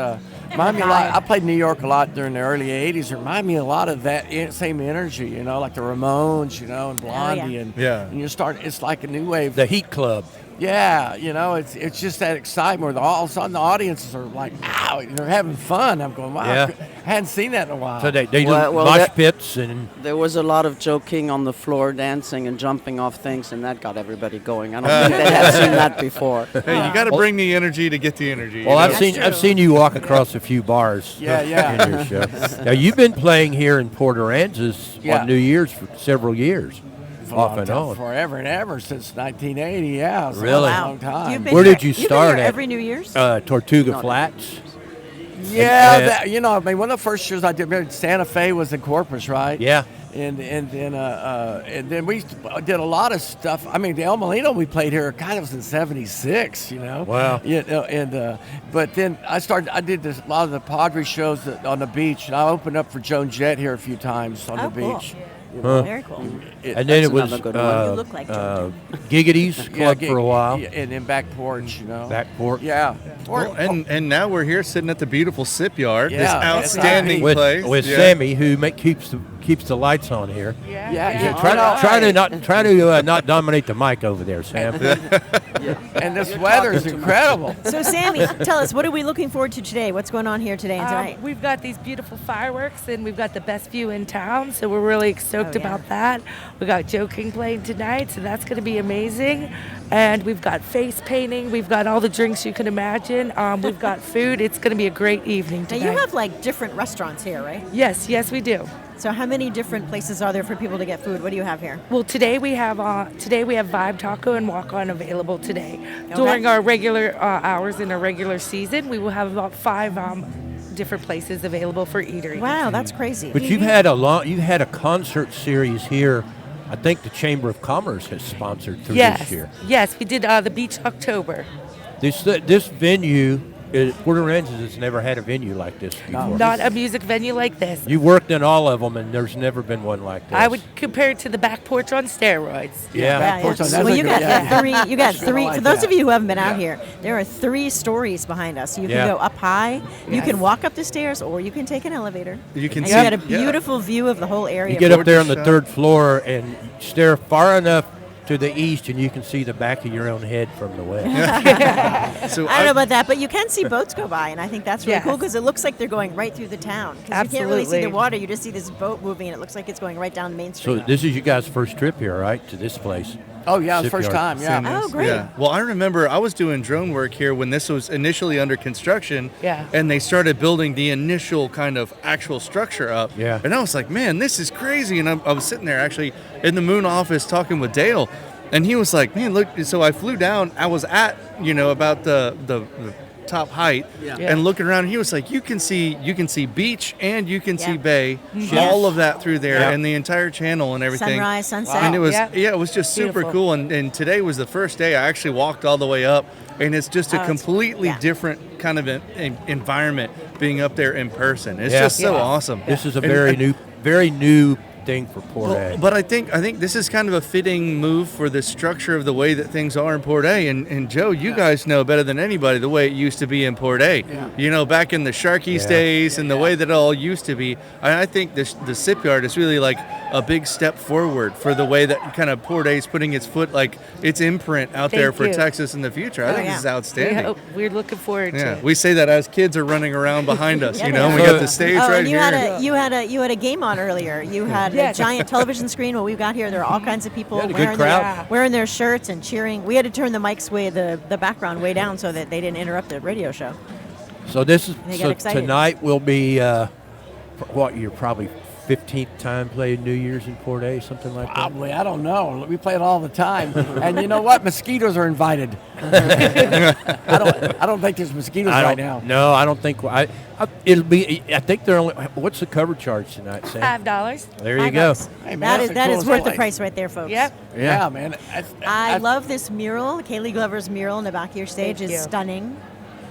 remind me a lot. I played New York a lot during the early 80s. It reminded me a lot of that same energy, like the Ramones, and Blondie.
Yeah.
And it's like a new wave.
The Heat Club.
Yeah, it's just that excitement where all of a sudden the audiences are like, ow, they're having fun. I'm going, wow,
Yeah.
I hadn't seen that in a while.
So they do
Well,
mosh
that-
pits and
There was a lot of joking on the floor, dancing and jumping off things, and that got everybody going. I don't think they had seen that before.
Hey, you got to bring the energy to get the energy.
well,
you
I've
know?
seen
true.
I've seen you walk across a few bars.
Yeah.
In your show. Now you've been playing here in Port Aransas
Yeah.
on New Year's for several years,
For a
off
long
and
time,
on.
forever and ever since 1980. Yeah, it's
Really?
a long time.
You've been
Where
here-
did you
you've
start
been here
at?
every New Year's?
Tortuga Flats.
Yeah,
And-
one of the first shows I did, Santa Fe was in Corpus, right?
Yeah.
And then we did a lot of stuff. I mean, the El Molino we played here, God, it was in '76.
Wow.
But then I did a lot of the Padres shows on the beach, and I opened up for Joan Jett here a few times on
Oh,
the
cool.
beach.
Very cool.
And then
That's
it was
another good one.
You look like Joe.
Giggity's Club for a while.
Yeah, and then back porch,
Back porch.
Yeah.
Well, and now we're here sitting at the beautiful Sip Yard, this
Yeah,
outstanding
With
place.
with
Yeah.
Sammy, who keeps the lights on here.
Yeah.
Try to not dominate the mic over there, Sam.
And this weather is incredible.
So, Sammy, tell us, what are we looking forward to today? What's going on here today and tonight?
We've got these beautiful fireworks, and we've got the best view in town, so we're really stoked
Oh, yeah.
about that. We got joking playing tonight, so that's going to be amazing. And we've got face painting. We've got all the drinks you can imagine. We've got food. It's going to be a great evening
Now,
tonight.
you have like different restaurants here, right?
Yes, we do.
So, how many different places are there for people to get food? What do you have here?
Well, today we have Vibe Taco and Walk On available today. During our regular hours in a regular season, we will have about 5 different places available for eatery.
Wow, that's crazy.
But you've had a concert series here. I think the Chamber of Commerce has sponsored through this year.
Yes, we did the Beach October.
This venue, Port Aransas has never had a venue like this before.
Not a music venue like this.
You worked in all of them, and there's never been one like this.
I would compare it to the back porch on steroids.
Yeah.
porch on- that's
Well,
a
you
good-
got
yeah.
three. You got three.
like
For those
that.
of you who haven't been out here, there are 3 stories behind us. You can
Yeah.
go up high, you can walk up the stairs, or you can take an elevator.
You can
And
see
you got a
yeah.
beautiful view of the whole area.
You get up there on the
Gorgeous
3rd floor and stare far enough to the east, and you can see the back of your own head from the west.
So
I don't know about that, but you can see boats go by, and I think that's really
Yes.
cool because it looks like they're going right through the town. 'Cause you can't really see the
Absolutely.
water; you just see this boat moving, and it looks like it's going right down Main Street.
So this is you guys' first trip here, right, to this place?
Oh, yeah, the
Shipyard.
first time, yeah.
Seen this.
Oh, great.
Yeah. Well, I remember I was doing drone work here when this was initially under construction.
Yeah.
And they started building the initial kind of actual structure up.
Yeah.
And I was like, man, this is crazy. And I was sitting there actually in the Moon office talking with Dale. And he was like, man, look. So I flew down. I was at, about the rooftop height, and looking around. He was like, you can see beach and you can see bay, all of that through there, and the entire channel and everything.
Sunrise, sunset.
And it was it was just super
Beautiful.
cool. And today was the first day I actually walked all the way up, and it's just a completely different kind of environment being up there in person. It's just so awesome.
This is a very new thing for Port A.
But I think this is kind of a fitting move for the structure of the way that things are in Port A. And Joe, you guys know better than anybody the way it used to be in Port A. You know, back in the Sharkies days and the way that it all used to be. I think the Shipyard is really like a big step forward for the way that kind of Port A is putting its foot, like its imprint out there for
you.
Texas in the future. I think this is outstanding.
We're looking forward to it.
We say that as kids are running around behind us. You know, we got the stage
Oh,
right
and you
here.
had a game on earlier. You had a giant television screen. What we've got here, there are all kinds of people
Yeah, a good
wearing
crowd.
wearing their shirts and cheering. We had to turn the mics the background way down so that they didn't interrupt the radio show.
So this is
They got excited.
tonight will be what you're probably 15th time playing New Year's in Port A, something like that.
Probably, I don't know. We play it all the time, and you know what? Mosquitoes are invited. I don't think there's mosquitoes right now.
No, I don't think. It'll be. I think they're only. What's the cover charge tonight, Sam?
$5.
There you go.
Hey, man,
That is
that's the coolest
worth the
place.
price right there, folks.
Yep.
Yeah, man.
I love this mural. Kaylee Glover's mural in the back of your stage
Thank
is
you.
stunning.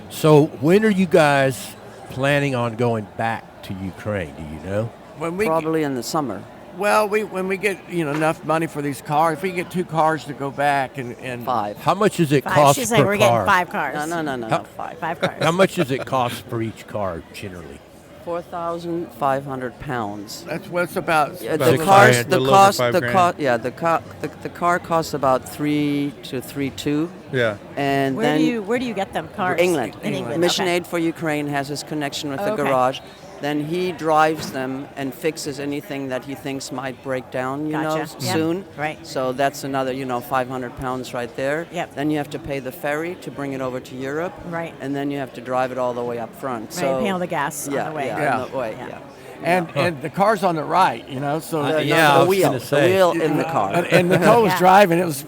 So when are you guys planning on going back to Ukraine? Do you know?
When we
Probably in the summer.
Well, when we get enough money for these cars, if we get 2 cars to go back and
5.
How much does it
5.
cost
She's
per
like, we're
car?
getting 5 cars.
No, 5.
5 cars.
How much does it cost for each car generally?
4,500 pounds.
that's what's about.
Yeah,
About
the
$6
cars,
grand,
the
a little over
cost,
$5
the
grand.
cost, yeah, the car costs about 3 to 3.2,
Yeah.
and
Where
then
do you get them cars?
England.
In England.
Mission
okay.
Aid for Ukraine has his connection with the
Okay.
garage. Then he drives them and fixes anything that he thinks might break down,
Gotcha. Yep.
soon.
Right.
So that's another, 500 pounds right there.
Yep.
Then you have to pay the ferry to bring it over to Europe.
Right.
And then you have to drive it all the way up front.
Right,
So
pay all the gas on the way.
Yeah, on the way,
Yeah.
yeah.
And the car's on the right, so
The,
yeah, I
the
was
wheel,
gonna
the
say.
wheel in the car.
and Nicole was
Yeah.
driving. It was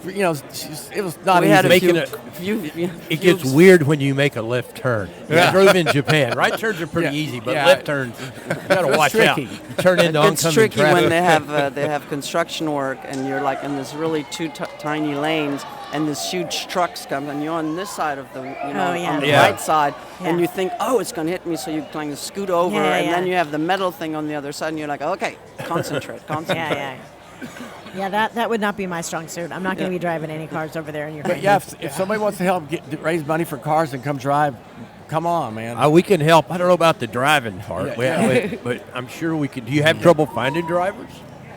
it was not
we
easy.
had a
Making It gets weird when you make a left turn. I drove in Japan. Right turns are pretty
Yeah.
easy, but
Yeah.
left turns, you got to
It's
watch out.
tricky.
You turn into
It's
oncoming
tricky
traffic.
when they have construction work and you're like in this really 2 tiny lanes and this huge trucks come and you're on this side of the
Oh, yeah.
on the
Yeah.
right side and
Yeah.
you think, oh, it's going to hit me, so you kind of scoot over
Yeah,
and then
yeah.
you have the metal thing on the other side and you're like, okay, concentrate.
Yeah. Yeah, that would not be my strong suit. I'm not going to be driving any cars over there in Ukraine.
But yeah, if somebody wants to help raise money for cars and come drive, come on, man.
We can help. I don't know about the driving part,
Yeah.
but I'm sure we can. Do you have trouble finding drivers?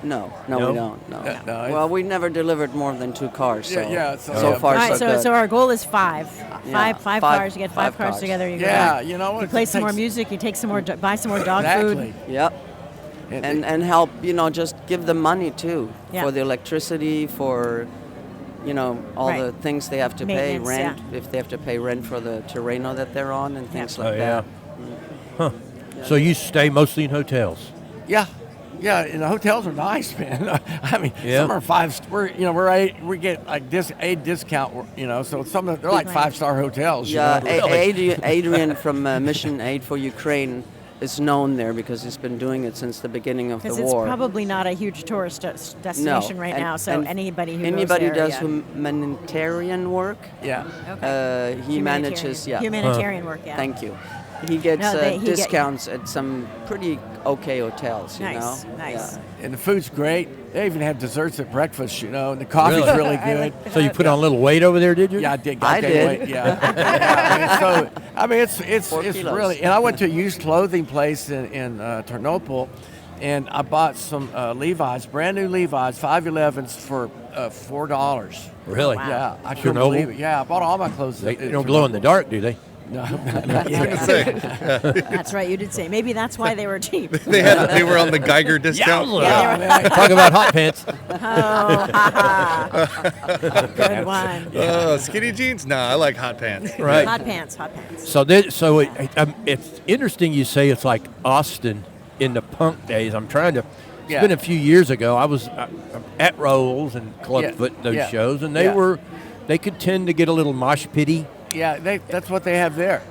No,
No?
we don't. No.
No,
Well, we never delivered more than 2 cars. So,
Yeah,
so
yeah.
far
All right,
so good.
so our goal is 5.
Yeah,
Five
five-
cars. You get 5
5
cars
cars.
together. You go
Yeah,
back.
you know what?
You play some more music. You take some more, buy some more dog
Exactly.
food.
Yep. And help, just give them money too
Yeah.
for the electricity, for all
Right.
the things they have to pay,
Maintenance,
rent, if they have to pay rent for the Terreno that they're on and things like that.
So you stay mostly in hotels.
Yeah, and the hotels are nice, man. I mean,
Yeah.
some are 5. We get like a discount, so some of they're like
Right.
5-star hotels.
Yeah,
you know?
Adrian from Mission Aid for Ukraine is known there because he's been doing it since the beginning of the
Because it's
war.
probably not a huge tourist destination right now. So anybody who goes there,
does
yeah.
humanitarian work,
Yeah.
he manages. Yeah,
Humanitarian work. Yeah.
Thank you. He gets
No, he get-
discounts at some pretty okay hotels. You
Nice,
know?
nice.
Yeah.
And the food's great. They even have desserts at breakfast, and the coffee's really good.
So you put on a little weight over there, did you?
Yeah, I did.
I
gained
did.
weight, yeah. I mean, it's
4
it's
kilos.
really. And I went to a used clothing place in Ternopil, and I bought some Levi's, brand new Levi's 511s for $4.
Really?
Wow.
Yeah, I couldn't
Chernobyl?
believe it. Yeah, I bought all my clothes.
They
at
don't glow in the dark, do they?
No, not yet.
That's right. You did say. Maybe that's why they were cheap.
They were on the Geiger discount.
Yeah, they were-
Talk about hot pants.
Good one.
Skinny jeans? Nah, I like hot pants.
Right.
Hot pants. Hot pants.
So it's interesting you say it's like Austin in the punk days. I'm trying to. It's
Yeah.
been a few years ago. I was at Rolls and Clubfoot those shows, and they
Yeah.
could tend to get a little mosh pity.
Yeah, that's what they have there.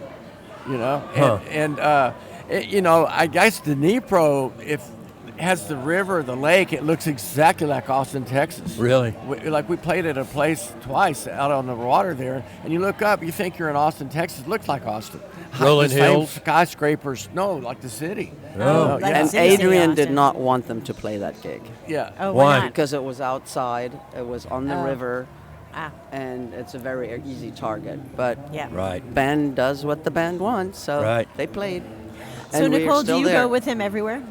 you know.
Huh.
You know, I guess the Dnipro, if it has the river, the lake, it looks exactly like Austin, Texas.
Really?
We played at a place twice out on the water there, and you look up, you think you're in Austin, Texas. It looks like Austin.
Rolling
The same
hills?
skyscrapers. No, like the city.
Oh.
like
And
the city
Adrian did
Austin.
not want them to play that gig
Yeah.
Oh,
Why?
why not?
because it was outside, it was on the
Oh.
river,
Ah,
and it's a very easy target. But
yeah.
Right.
band does what the band wants, so
Right.
they played.
So
And we're
Nicole, do
still
you
there.
go with him everywhere?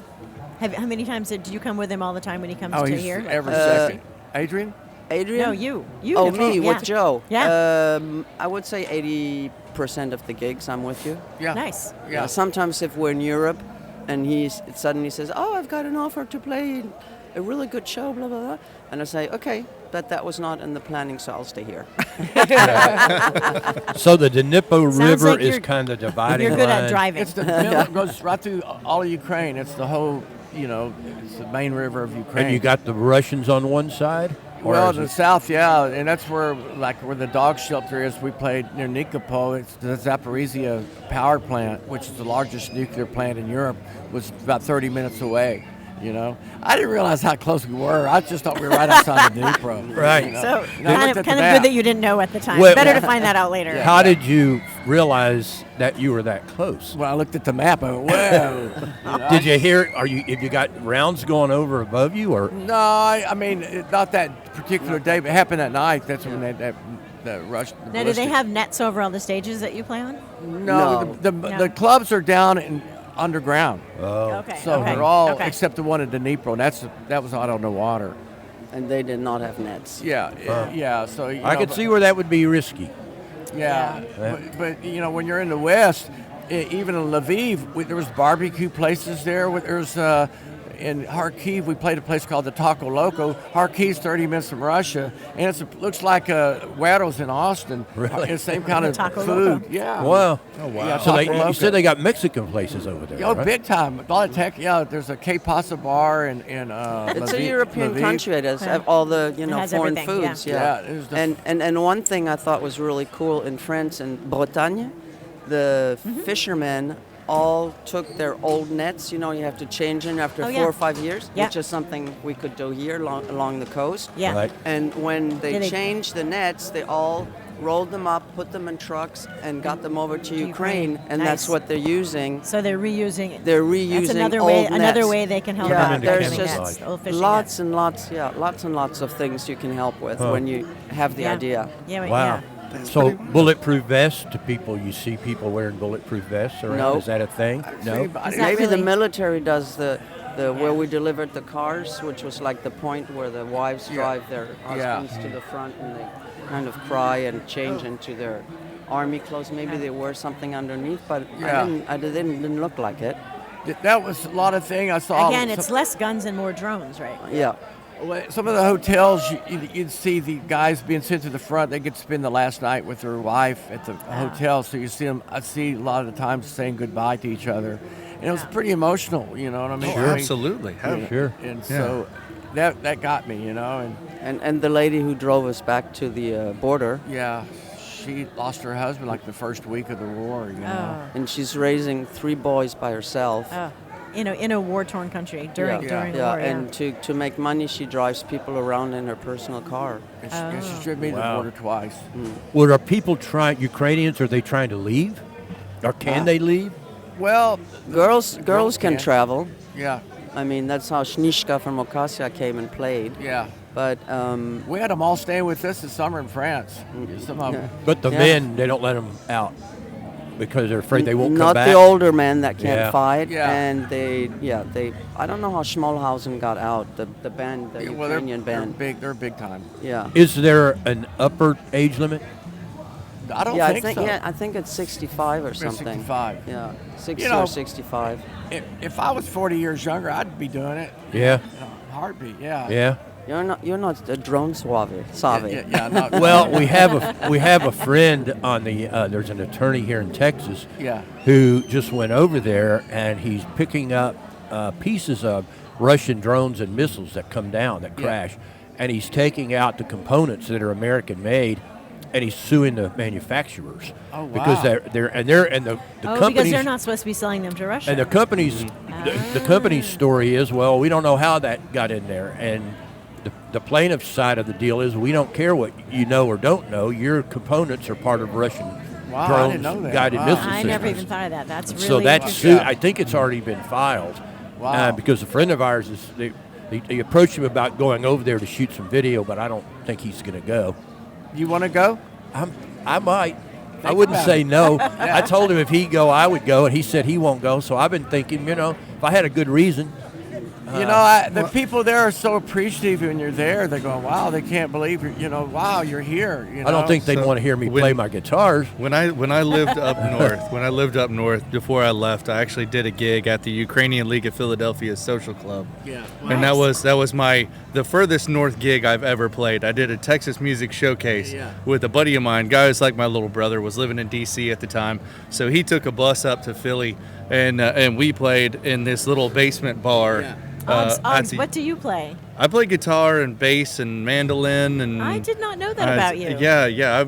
How many times do you come with him all the time when he comes
Oh,
to
he's
here?
every
Uh,
second. Adrian?
Adrian?
No, you.
Oh,
Nicole,
me
yeah.
with Joe.
Yeah.
I would say 80% of the gigs I'm with you.
Yeah.
Nice.
Yeah.
Sometimes if we're in Europe and he suddenly says, "Oh, I've got an offer to play a really good show," blah blah blah, and I say, "Okay, but that was not in the planning, so I'll stay here."
So the Dnipro
Sounds
River
like
is
you're-
kind of dividing
You're good
line.
at driving.
It's the middle, it goes right through all of Ukraine. It's the whole, you know, it's the main river of Ukraine.
And you got the Russians on one side? Or
Well,
is
the
it-
south, yeah, and that's where the dog shelter is. We played near Nikopol. It's the Zaporizhia power plant, which is the largest nuclear plant in Europe, was about 30 minutes away. You know, I didn't realize how close we were. I just thought we were right outside the Dnipro.
Right.
you know.
So
And I
kind
looked
of
at the
good
map.
that you didn't know at the time.
Well-
Better to find that out later.
How did you realize that you were that close?
When I looked at the map, I went, "Whoa!" You know,
Did you hear? Have you got rounds going over above you, or
No, I mean not that particular day, but it happened at night. That's when that rush. the
Now, do they
ballistic-
have nets over all the stages that you play on?
No,
No.
the clubs are down in underground.
Okay.
So
okay.
they're all
okay.
except the one in Dnipro. That was out on the water.
And they did not have nets.
Yeah, yeah. So you
I
know,
could
but-
see where that would be risky.
Yeah,
Yeah.
but you know when you're in the West, even in Lviv, there was barbecue places there. There's in Kharkiv, we played a place called the Taco Loco. Kharkiv's 30 minutes from Russia, and it looks like Guaro's in Austin.
Really?
It's the same kind of
Taco
food.
Loco.
Yeah.
Wow.
Yeah,
So
Taco
you
Loco.
said they got Mexican places over there.
Oh,
right?
big time. A lot of tech. Yeah, there's a K Pasa bar in
It's a
Lviv-
European
Lviv.
country. It has
Yeah.
all the
It has
foreign
everything, yeah.
foods.
Yeah, it was the-
and one thing I thought was really cool in France and Bretagne, the
Mm-hmm.
fishermen all took their old nets. You know, you have to change them after
Oh,
4
yeah.
or 5 years,
Yeah.
which is something we could do here along the coast.
Yeah.
Right.
And when they
Yeah, they-
changed the nets, they all rolled them up, put them in trucks, and got them over to Ukraine. And that's
Nice.
what they're using.
So they're reusing.
They're reusing
That's another
old
way.
nets.
Another way they can help.
Yeah,
out
there's
fishing
just
nets, old fishing
lots
nets.
and lots of things you can help with when you have the
Yeah.
idea.
Yeah.
Wow.
Yeah.
So bulletproof vests to people, you see people wearing bulletproof vests around.
No.
Is that a thing? No.
Is that
Maybe the
really-
military does the where we delivered the cars, which was like the point where the wives drive their husbands to the front and they kind of cry and change into their army clothes. Maybe they wear something underneath, but
Yeah.
I didn't look like it.
That was a lot of thing I saw.
Again, it's less guns and more drones, right?
Yeah.
Well, some of the hotels, you'd see the guys being sent to the front. They get to spend the last night with their wife at the hotel. So you see them. I see a lot of the times saying goodbye to each other, and it was pretty emotional. You know what I mean?
Oh, absolutely.
Sure.
And so that got me. You know,
And the lady who drove us back to the border,
yeah, she lost her husband like the first week of the war. You know.
and she's raising 3 boys by herself.
Oh. In a war-torn country during
Yeah.
during the
Yeah,
war. Yeah.
and to make money, she drives people around in her personal car.
And she's driven me to the
Wow.
border twice.
Well, are people trying? Ukrainians, are they trying to leave, or can they leave?
Well,
Girls can
can.
travel.
yeah,
I mean, that's how Snishka from Okasya came and played.
yeah.
But
We had them all staying with us this summer in France. Some of them.
But the
Yeah.
men, they don't let them out because they're afraid they won't come
not
back.
the older men that can't
Yeah.
fight,
Yeah.
and they. I don't know how Schmollhausen got out. The band, the
Well,
Ukrainian band.
They're big time.
Yeah.
Is there an upper age limit?
I don't
Yeah,
think, so.
I think it's 65 or something.
65.
Yeah, 60
You know-
or 65.
If I was 40 years younger, I'd be doing it.
Yeah.
In a heartbeat, yeah.
Yeah.
You're not a drone suave.
Yeah, no,
Well, we have a friend on the. There's an attorney here in Texas.
Yeah.
Who just went over there and he's picking up pieces of Russian drones and missiles that come down that
Yeah.
crash, and he's taking out the components that are American made, and he's suing the manufacturers.
Oh,
Because
wow.
the
Oh, because
companies
they're not supposed to be selling them to Russia.
and the company's the company's story is, well, we don't know how that got in there, and the plaintiff's side of the deal is, we don't care what you know or don't know. Your components are part of Russian
Wow, I
drones,
didn't know that.
guided
Wow.
missile
I
systems.
never even thought of that. That's really
So that
interesting.
suit, I think it's already been filed.
Wow.
Because a friend of ours they approached him about going over there to shoot some video, but I don't think he's going to go.
You want to go?
I might. I wouldn't
about
say
it.
no. I told him if he'd go, I would go, and he said he won't go. So I've been thinking, if I had a good reason.
You know, the people there are so appreciative when you're there. They're going, wow, they can't believe wow, you're here.
I don't think they'd
So
want to hear me
when-
play my guitars.
When I lived up north, before I left, I actually did a gig at the Ukrainian League of Philadelphia Social Club.
Yeah.
And that was the furthest north gig I've ever played. I did a Texas music showcase
Yeah.
with a buddy of mine. Guy who's like my little brother, was living in D.C. at the time, so he took a bus up to Philly, and we played in this little basement bar.
Yeah.
at the-
what do you play?
I play guitar and bass and mandolin and.
I did not know that about you.
Yeah.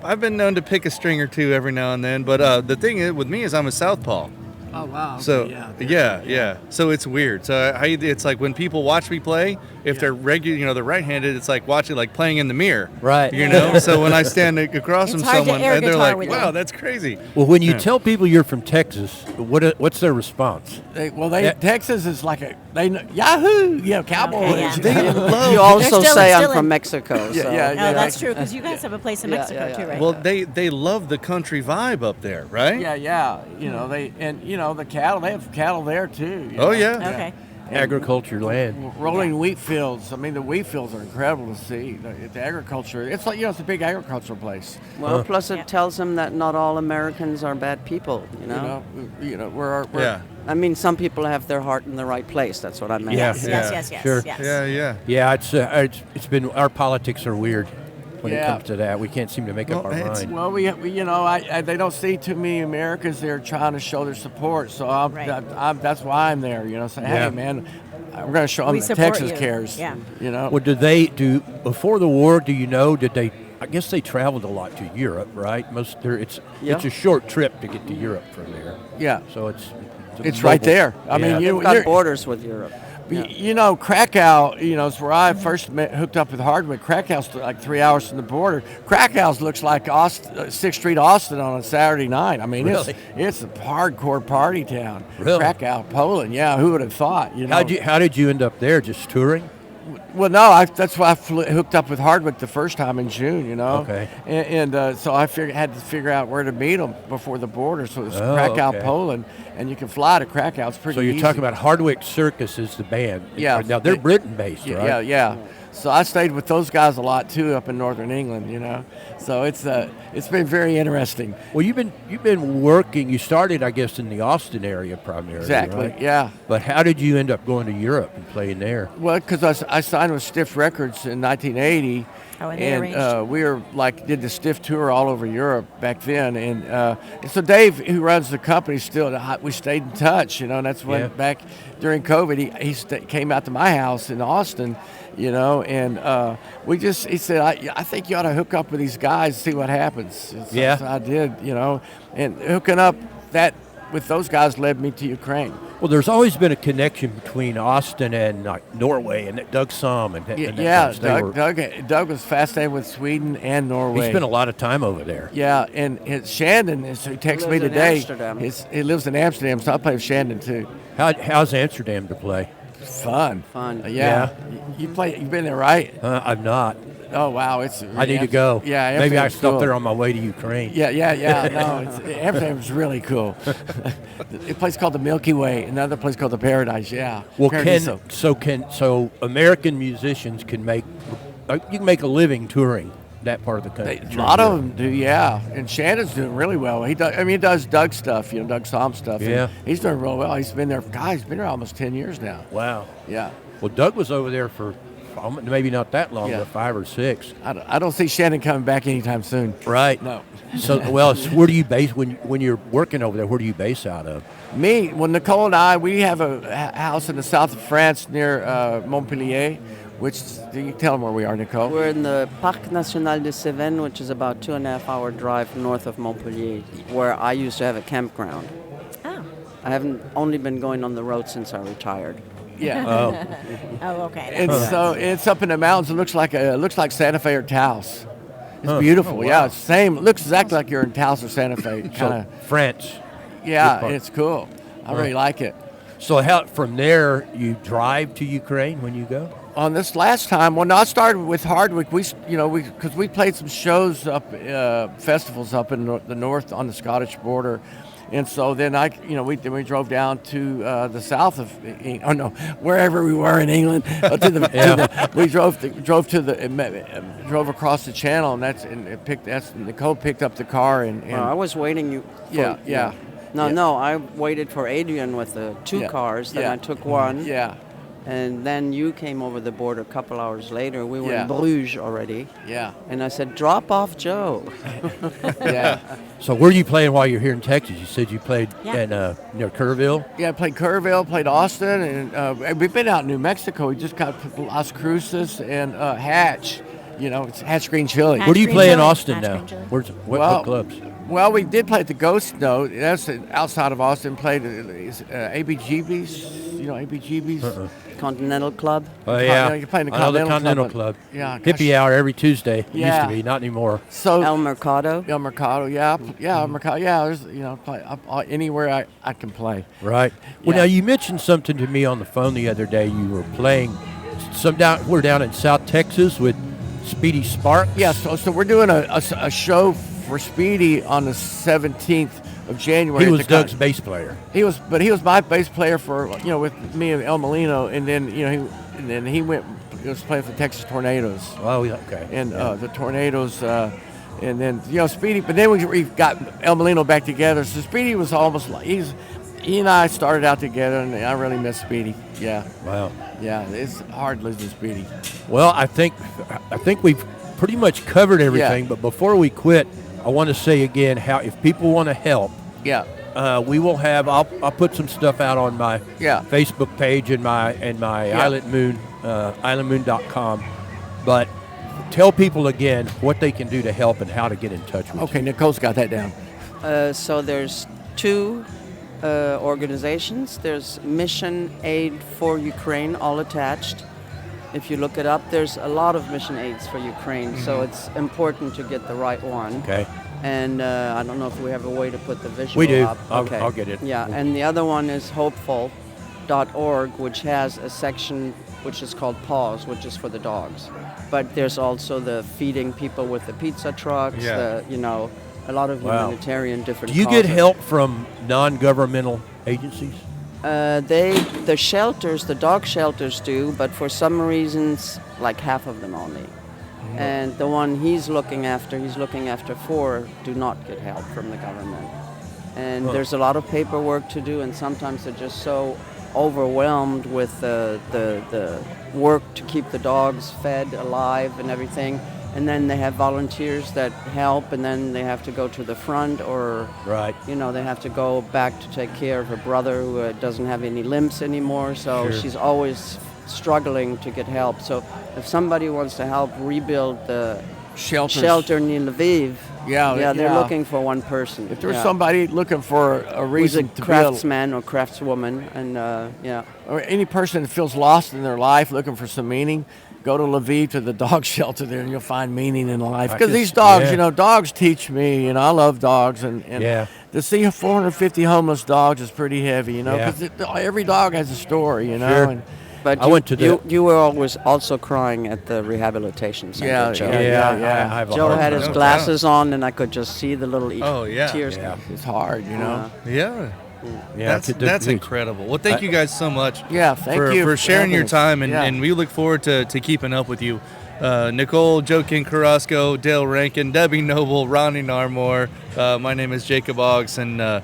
I've been known to pick a string or two every now and then, but the thing is, with me is I'm a southpaw.
Oh, wow.
So yeah. So it's weird. So it's like when people watch me play, if they're regular, they're right-handed, it's like watching, like playing in the mirror.
Right.
So when I stand across from
It's hard to
someone
air
and they're
guitar
like,
with
"Wow,
them."
that's crazy."
Well, when you
Yeah.
tell people you're from Texas, what's their response?
Texas is like Yahoo, cowboys.
Okay, yeah.
They love.
You also
still-
say I'm
still in-
from Mexico. So.
yeah.
Oh, that's true, because you guys have a place in
Yeah,
Mexico
yeah,
too,
yeah.
right?
Well, they love the country vibe up there, right?
Yeah. The cattle. They have cattle there too.
Oh yeah.
Okay.
Agriculture land.
Rolling wheat fields. I mean, the wheat fields are incredible to see. The agriculture. It's like it's a big agricultural place.
Well, plus it
Yeah.
tells them that not all Americans are bad people.
We're
Yeah.
I mean, some people have their heart in the right place. That's what I meant.
Yeah.
Yes.
Sure.
Yes.
Yeah.
Yeah, it's been, our politics are weird when it
Yeah.
comes to that. We can't seem to make up
Well,
our
it's-
mind.
Well, they don't see too many Americans there trying to show their support. So
Right.
that's why I'm there. Say,
Yeah.
hey, man, we're going to show them
We
that
support
Texas
you.
cares.
Yeah.
Well, did they do before the war? Do you know? Did they? I guess they traveled a lot to Europe, right? It's
Yeah.
a short trip to get to Europe from there.
Yeah.
So it's
It's right there. I mean,
Yeah.
We've got borders with Europe.
Krakow, is where I first hooked up with Hardwick. Krakow's like 3 hours from the border. Krakow's looks like 6th Street Austin on a Saturday night. I mean,
Really?
it's a hardcore party town.
Really?
Krakow, Poland. Yeah, who would have thought?
How did you end up there? Just touring?
Well, no, that's why I hooked up with Hardwick the first time in June,
Okay.
And so I had to figure out where to meet them before the border. So it's
Oh,
Krakow,
okay.
Poland, and you can fly to Krakow. It's pretty
So you're
easy.
talking about Hardwick Circus is the band.
Yeah.
Now they're Britain based, right?
Yeah. So I stayed with those guys a lot too up in northern England, So it's been very interesting.
Well, you've been working. You started, I guess, in the Austin area primarily.
Exactly.
Right?
Yeah.
But how did you end up going to Europe and playing there?
Well, because I signed with Stiff Records in 1980.
Oh, and they arranged.
We were did the Stiff tour all over Europe back then, and so Dave, who runs the company, we stayed in touch, and that's when
Yeah.
back during COVID he came out to my house in Austin, and he said I think you ought to hook up with these guys, see what happens.
Yeah.
So I did, and hooking up with those guys led me to Ukraine.
Well, there's always been a connection between Austin and Norway, and Doug Somm and
Yeah,
and they were-
Doug was fascinated with Sweden and Norway.
He spent a lot of time over there.
Yeah, and Shandon who texted me
lives in
today.
Amsterdam.
He lives in Amsterdam, so I play with Shandon too.
How's Amsterdam to play?
Fun.
Fun.
Yeah. You've been there, right?
I'm not.
Oh wow,
I need to go.
Yeah,
maybe I
Amsterdam's
stop
cool.
there on my way to Ukraine.
Yeah. No, Amsterdam's really cool. A place called the Milky Way, another place called the Paradise. Yeah.
Well,
Paradiso.
so American musicians can make a living touring that part of the country.
A lot of them do, yeah. And Shannon's doing really well. He does Doug stuff, Doug Somm stuff. and
Yeah.
he's doing real well. He's been there. He's been there almost 10 years now.
Wow.
Yeah.
Well, Doug was over there for maybe not that long,
Yeah.
but 5 or 6.
I don't see Shannon coming back anytime soon.
Right.
No.
So where do you base when you're working over there? Where do you base out of?
Nicole and I, we have a house in the south of France near Montpellier. which you tell them where we are, Nicole.
We're in the Parc National de Cévennes, which is about 2.5-hour drive north of Montpellier, where I used to have a campground.
Oh.
I haven't only been going on the road since I retired.
Yeah.
Oh, okay.
And so it's up in the mountains. It looks like Santa Fe or Taos. It's beautiful.
wow.
Yeah, it's same. It looks exactly like you're in Taos or Santa Fe. Kind
So
of.
France.
Yeah,
part.
it's cool. I really like it.
So how from there you drive to Ukraine when you go?
On this last time, well, no, I started with Hardwick. Because we played some shows up, festivals up in the north on the Scottish border, and so then we drove down to the south of, wherever we were in England. We drove across the channel, and Nicole picked up the car and
I was waiting you.
yeah.
No, I waited for Adrian with the two cars. Then I took one.
Yeah.
And then you came over the border a couple hours later. We were
Yeah.
in Bruges already.
Yeah.
And I said, drop off Joe.
Yeah.
So where are you playing while you're here in Texas? You said you played
Yeah.
in near Kerrville.
Yeah, I played Kerrville, played Austin, and we've been out in New Mexico. We just got Las Cruces and Hatch. It's Hatch Green Chili.
Hatch
Where do you
Green
play in
Chili.
Austin
Hatch
now?
Green Chili.
What clubs?
Well, we did play at the Ghost Note. That's outside of Austin. Played ABGB's. ABGB's.
Continental Club.
Oh yeah,
you're playing the
I know the
Continental
Continental
Club.
Club.
Yeah,
Hippie hour every Tuesday. Used
Yeah.
to be, not anymore.
So
El Mercado.
El Mercado, yeah, El Mercado, yeah. There's play anywhere I can play.
Right. Well,
Yeah.
now you mentioned something to me on the phone the other day. You were playing we're down in South Texas with Speedy Sparks.
Yeah, so we're doing a show for Speedy on the 17th of January.
He
at
was
the
Doug's bass player.
He was my bass player for with me and El Molino, and then he was playing for Texas Tornadoes,
Oh, yeah, okay.
and the Tornadoes, and then Speedy. But then we got El Molino back together. So Speedy was almost like he and I started out together, and I really miss Speedy. Yeah,
Wow.
yeah, it's hard losing Speedy.
Well, I think we've pretty much covered everything.
Yeah.
But before we quit, I want to say again how if people want to help,
Yeah,
we will have. I'll put some stuff out on my
Yeah.
Facebook page and my
Yeah.
Island Moon, islandmoon.com. But tell people again what they can do to help and how to get in touch with you.
okay, Nicole's got that down.
So there's two organizations. There's Mission Aid for Ukraine, all attached. If you look it up, there's a lot of mission aids for Ukraine, so it's important to get the right one.
Okay.
And I don't know if we have a way to put the visual
We do.
up.
I'll get it.
Yeah, and the other one is hopeful.org, which has a section which is called Paws, which is for the dogs. But there's also the feeding people with the pizza trucks,
Yeah.
a lot of
Wow.
humanitarian different
Do you get
causes.
help from non-governmental agencies?
The shelters, the dog shelters do, but for some reasons, like half of them only. And the one he's looking after 4, do not get help from the government. And there's a lot of paperwork to do, and sometimes they're just so overwhelmed with the work to keep the dogs fed, alive, and everything. And then they have volunteers that help, and then they have to go to the front, or
Right.
they have to go back to take care of her brother who doesn't have any limbs anymore. So
Sure.
she's always struggling to get help. So if somebody wants to help rebuild the
Shelters.
shelter near Lviv,
Yeah,
they're
yeah.
looking for one person.
If there's somebody looking for a
who's a
reason to be
craftsman or craftswoman, and
or any person that feels lost in their life, looking for some meaning, go to Lviv to the dog shelter there, and you'll find meaning in life.
I
Because
guess-
these dogs,
yeah.
dogs teach me. I love dogs, and
Yeah.
to see 450 homeless dogs is pretty heavy.
Yeah.
Because every dog has a story.
Sure.
And
but
I went to
you were always also crying at the rehabilitation center,
Yeah,
Joe.
yeah.
I have a
Joe
hard
had
time.
his
No
glasses on, and I could just see the little
Oh, yeah.
tears.
Yeah.
it's hard,
Yeah.
Yeah,
That's incredible. Well, thank you guys so much.
Yeah, thank
for,
you
for
for
sharing your
having us.
time, and,
Yeah.
and we look forward to keeping up with you. Nicole, Joe King Carrasco, Dale Rankin, Debbie Noble, Ronnie Narmore. My name is Jacob Oggs, and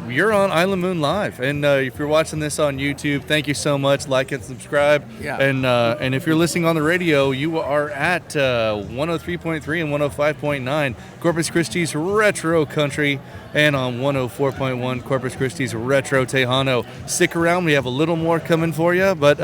you're on Island Moon Live. And if you're watching this on YouTube, thank you so much. Like and subscribe.
Yeah.
And if you're listening on the radio, you are at 103.3 and 105.9 Corpus Christi's Retro Country, and on 104.1 Corpus Christi's Retro Tejano. Stick around. We have a little more coming for you, but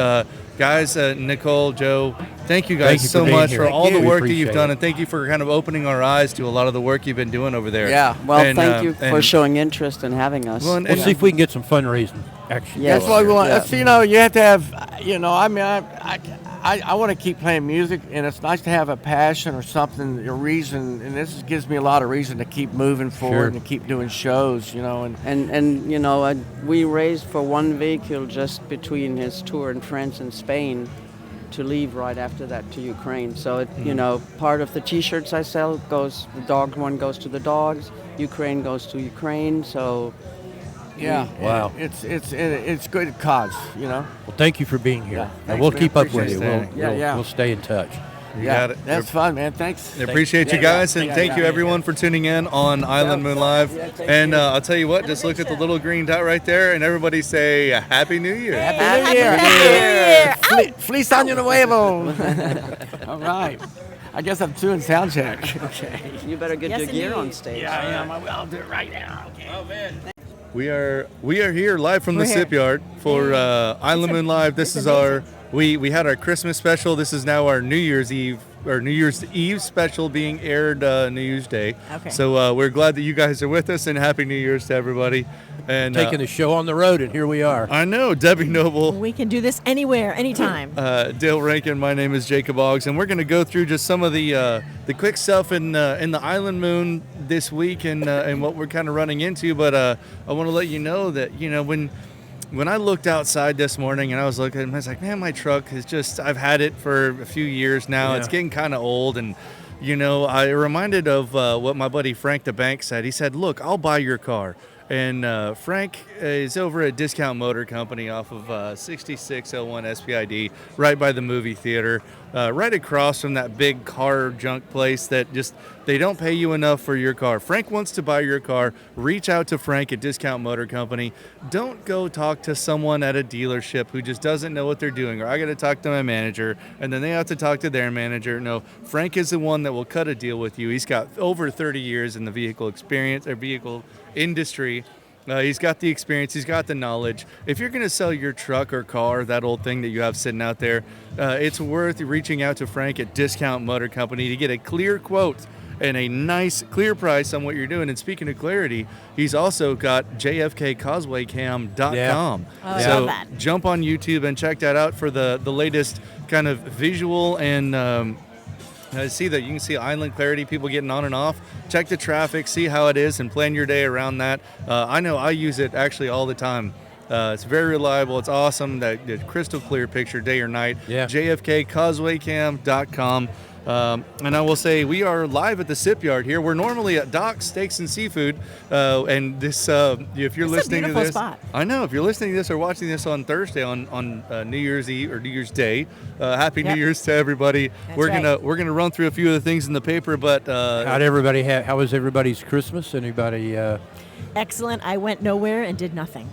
guys, Nicole, Joe, thank you guys
Thank you
so
for being
much
here.
for
Thank
all the
you.
work that
Appreciate
you've done,
it.
and thank you for kind of opening our eyes to a lot of the work you've been doing over there.
Yeah.
Well,
And,
thank you for
and-
showing interest in having us.
Well, and-
We'll see if we can get some fundraising action.
Yeah.
That's what we want.
Yeah.
That's, you know, you have to have, you know, I mean, I want to keep playing music, and it's nice to have a passion or something, a reason, and this gives me a lot of reason to keep moving forward
Sure.
and to keep doing shows, you know.
And you know, we raised for one vehicle just between his tour in France and Spain to leave right after that to Ukraine. So, you know, part of the T-shirts I sell goes, the dog one goes to the dogs, Ukraine goes to Ukraine. So,
Yeah.
Wow.
It's good cause, you know.
Well, thank you for being here.
Yeah.
And
Thanks,
we'll
man.
keep up with
Appreciate
you.
it.
Yeah.
We'll stay in touch.
You
Yeah,
got it.
that's fun, man. Thanks.
I appreciate you guys, and thank you everyone for tuning in on Island Moon Live. And I'll tell you what, just look at the little green dot right there, and everybody say Happy New Year.
Happy New Year.
Happy New Year.
Feliz Año Nuevo. All right. I guess I'm doing sound check. Okay.
you better get
Yes,
your gear
indeed.
on stage.
Yeah, I am. I'll do it right now. Okay.
We are here live from
We're
the
here.
Sip Yard for Island Moon Live. This is our we had our Christmas special. This is now our New Year's Eve special being aired New Year's Day.
Okay.
So we're glad that you guys are with us, and Happy New Year's to everybody. And
Taking the show on the road, and here we are.
I know Debbie Noble,
We can do this anywhere, anytime.
Dale Rankin. My name is Jacob Oggs, and we're going to go through just some of the quick stuff in the Island Moon this week and what we're kind of running into. But I want to let you know that when I looked outside this morning and I was looking, I was like, man, my truck is just, I've had it for a few years now.
Yeah.
It's getting kind of old. And, I reminded of what my buddy Frank the Bank said. He said, look, I'll buy your car. And Frank is over at Discount Motor Company off of 6601 SPID, right by the movie theater, right across from that big car junk place that just, they don't pay you enough for your car. Frank wants to buy your car. Reach out to Frank at Discount Motor Company. Don't go talk to someone at a dealership who just doesn't know what they're doing, or I got to talk to my manager, and then they have to talk to their manager. No, Frank is the one that will cut a deal with you. He's got over 30 years in the vehicle experience or vehicle industry. He's got the experience. He's got the knowledge. If you're going to sell your truck or car, that old thing that you have sitting out there, it's worth reaching out to Frank at Discount Motor Company to get a clear quote and a nice, clear price on what you're doing. And speaking of clarity, he's also got jfkcausewaycam.com.
Yeah.
Oh, I
So
love that.
jump on YouTube and check that out for the latest kind of visual and see that you can see island clarity, people getting on and off. Check the traffic, see how it is, and plan your day around that. I know I use it actually all the time. It's very reliable. It's awesome. That crystal clear picture day or night.
Yeah.
jfkcausewaycam.com. And I will say we are live at the Sip Yard here. We're normally at Doc's Steaks and Seafood, and this if you're
It's a
listening to
beautiful
this,
spot.
I know if you're listening to this or watching this on Thursday on New Year's Eve or New Year's Day, Happy
Yep.
New Year's to everybody.
That's
we're
right.
gonna run through a few of the things in the paper, but
How was everybody's Christmas? Anybody?
Excellent. I went nowhere and did nothing.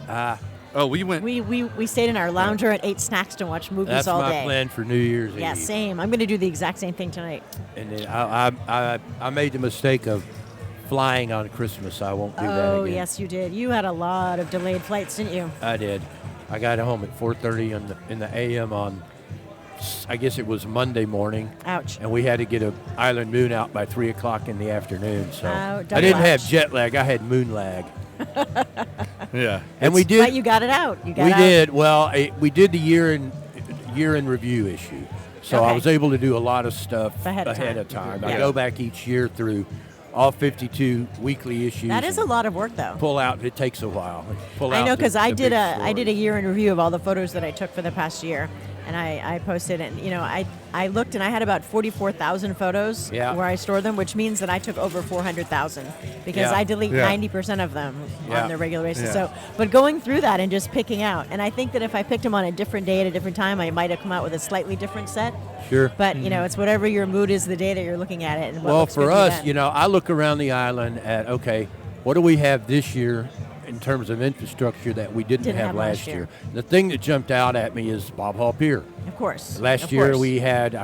we went.
We stayed in our lounger and ate snacks and watched movies
That's
all
my
day.
plan for New Year's
Yeah,
Eve.
same. I'm going to do the exact same thing tonight.
And then I made the mistake of flying on Christmas. I won't do that
Oh,
again.
yes, you did. You had a lot of delayed flights, didn't you?
I did. I got home at 4:30 in the a.m. on, I guess it was Monday morning.
Ouch.
And we had to get a Island Moon out by 3 o'clock in the afternoon. So
Oh,
I
double
didn't have
ouch.
jet lag. I had moon lag.
Yeah.
And we
But
did.
you got it out. You got
We
out.
did. Well, we did the year in review issue. So I
Okay.
was able to do a lot of stuff
Ahead of time.
I
Yeah.
go back each year through all 52 weekly issues.
That is a
and
lot of work, though.
Pull out. It takes a while. Pull
I
out
know
the-
because I
the
did
big
a
stories.
year in review of all the photos that I took for the past year, and I posted it. And, I looked and I had about 44,000 photos
Yeah.
where I store them, which means that I took over 400,000 because
Yeah.
I delete
Yeah.
90% of them
Yeah.
on the regular basis.
Yeah.
So, but going through that and just picking out, and I think that if I picked them on a different day at a different time, I might have come out with a slightly different set.
Sure.
But it's whatever your mood is the day that you're looking at it. And what
Well,
looks
for
good
us,
then.
I look around the island at, okay, what do we have this year in terms of infrastructure that we didn't have last year? The thing that jumped out at me is Bob Hall Pier.
Of course.
Last
Of
year
course.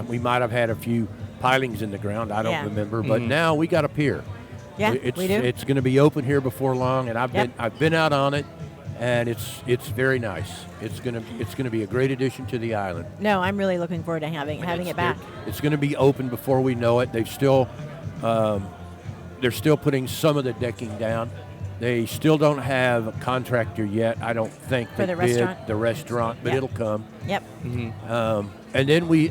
we might have had a few pilings in the ground. I don't
Yeah.
remember, but now we got a pier.
Yeah,
it's,
we do.
It's going to be open here before long, and I've
Yep.
been out on it, and it's very nice. It's gonna be a great addition to the island.
No, I'm really looking forward to having it back.
It's going to be open before we know it. They're still putting some of the decking down. They still don't have a contractor yet. I don't think
For the restaurant?
the restaurant, but
Yep.
it'll come.
Yep.
And then we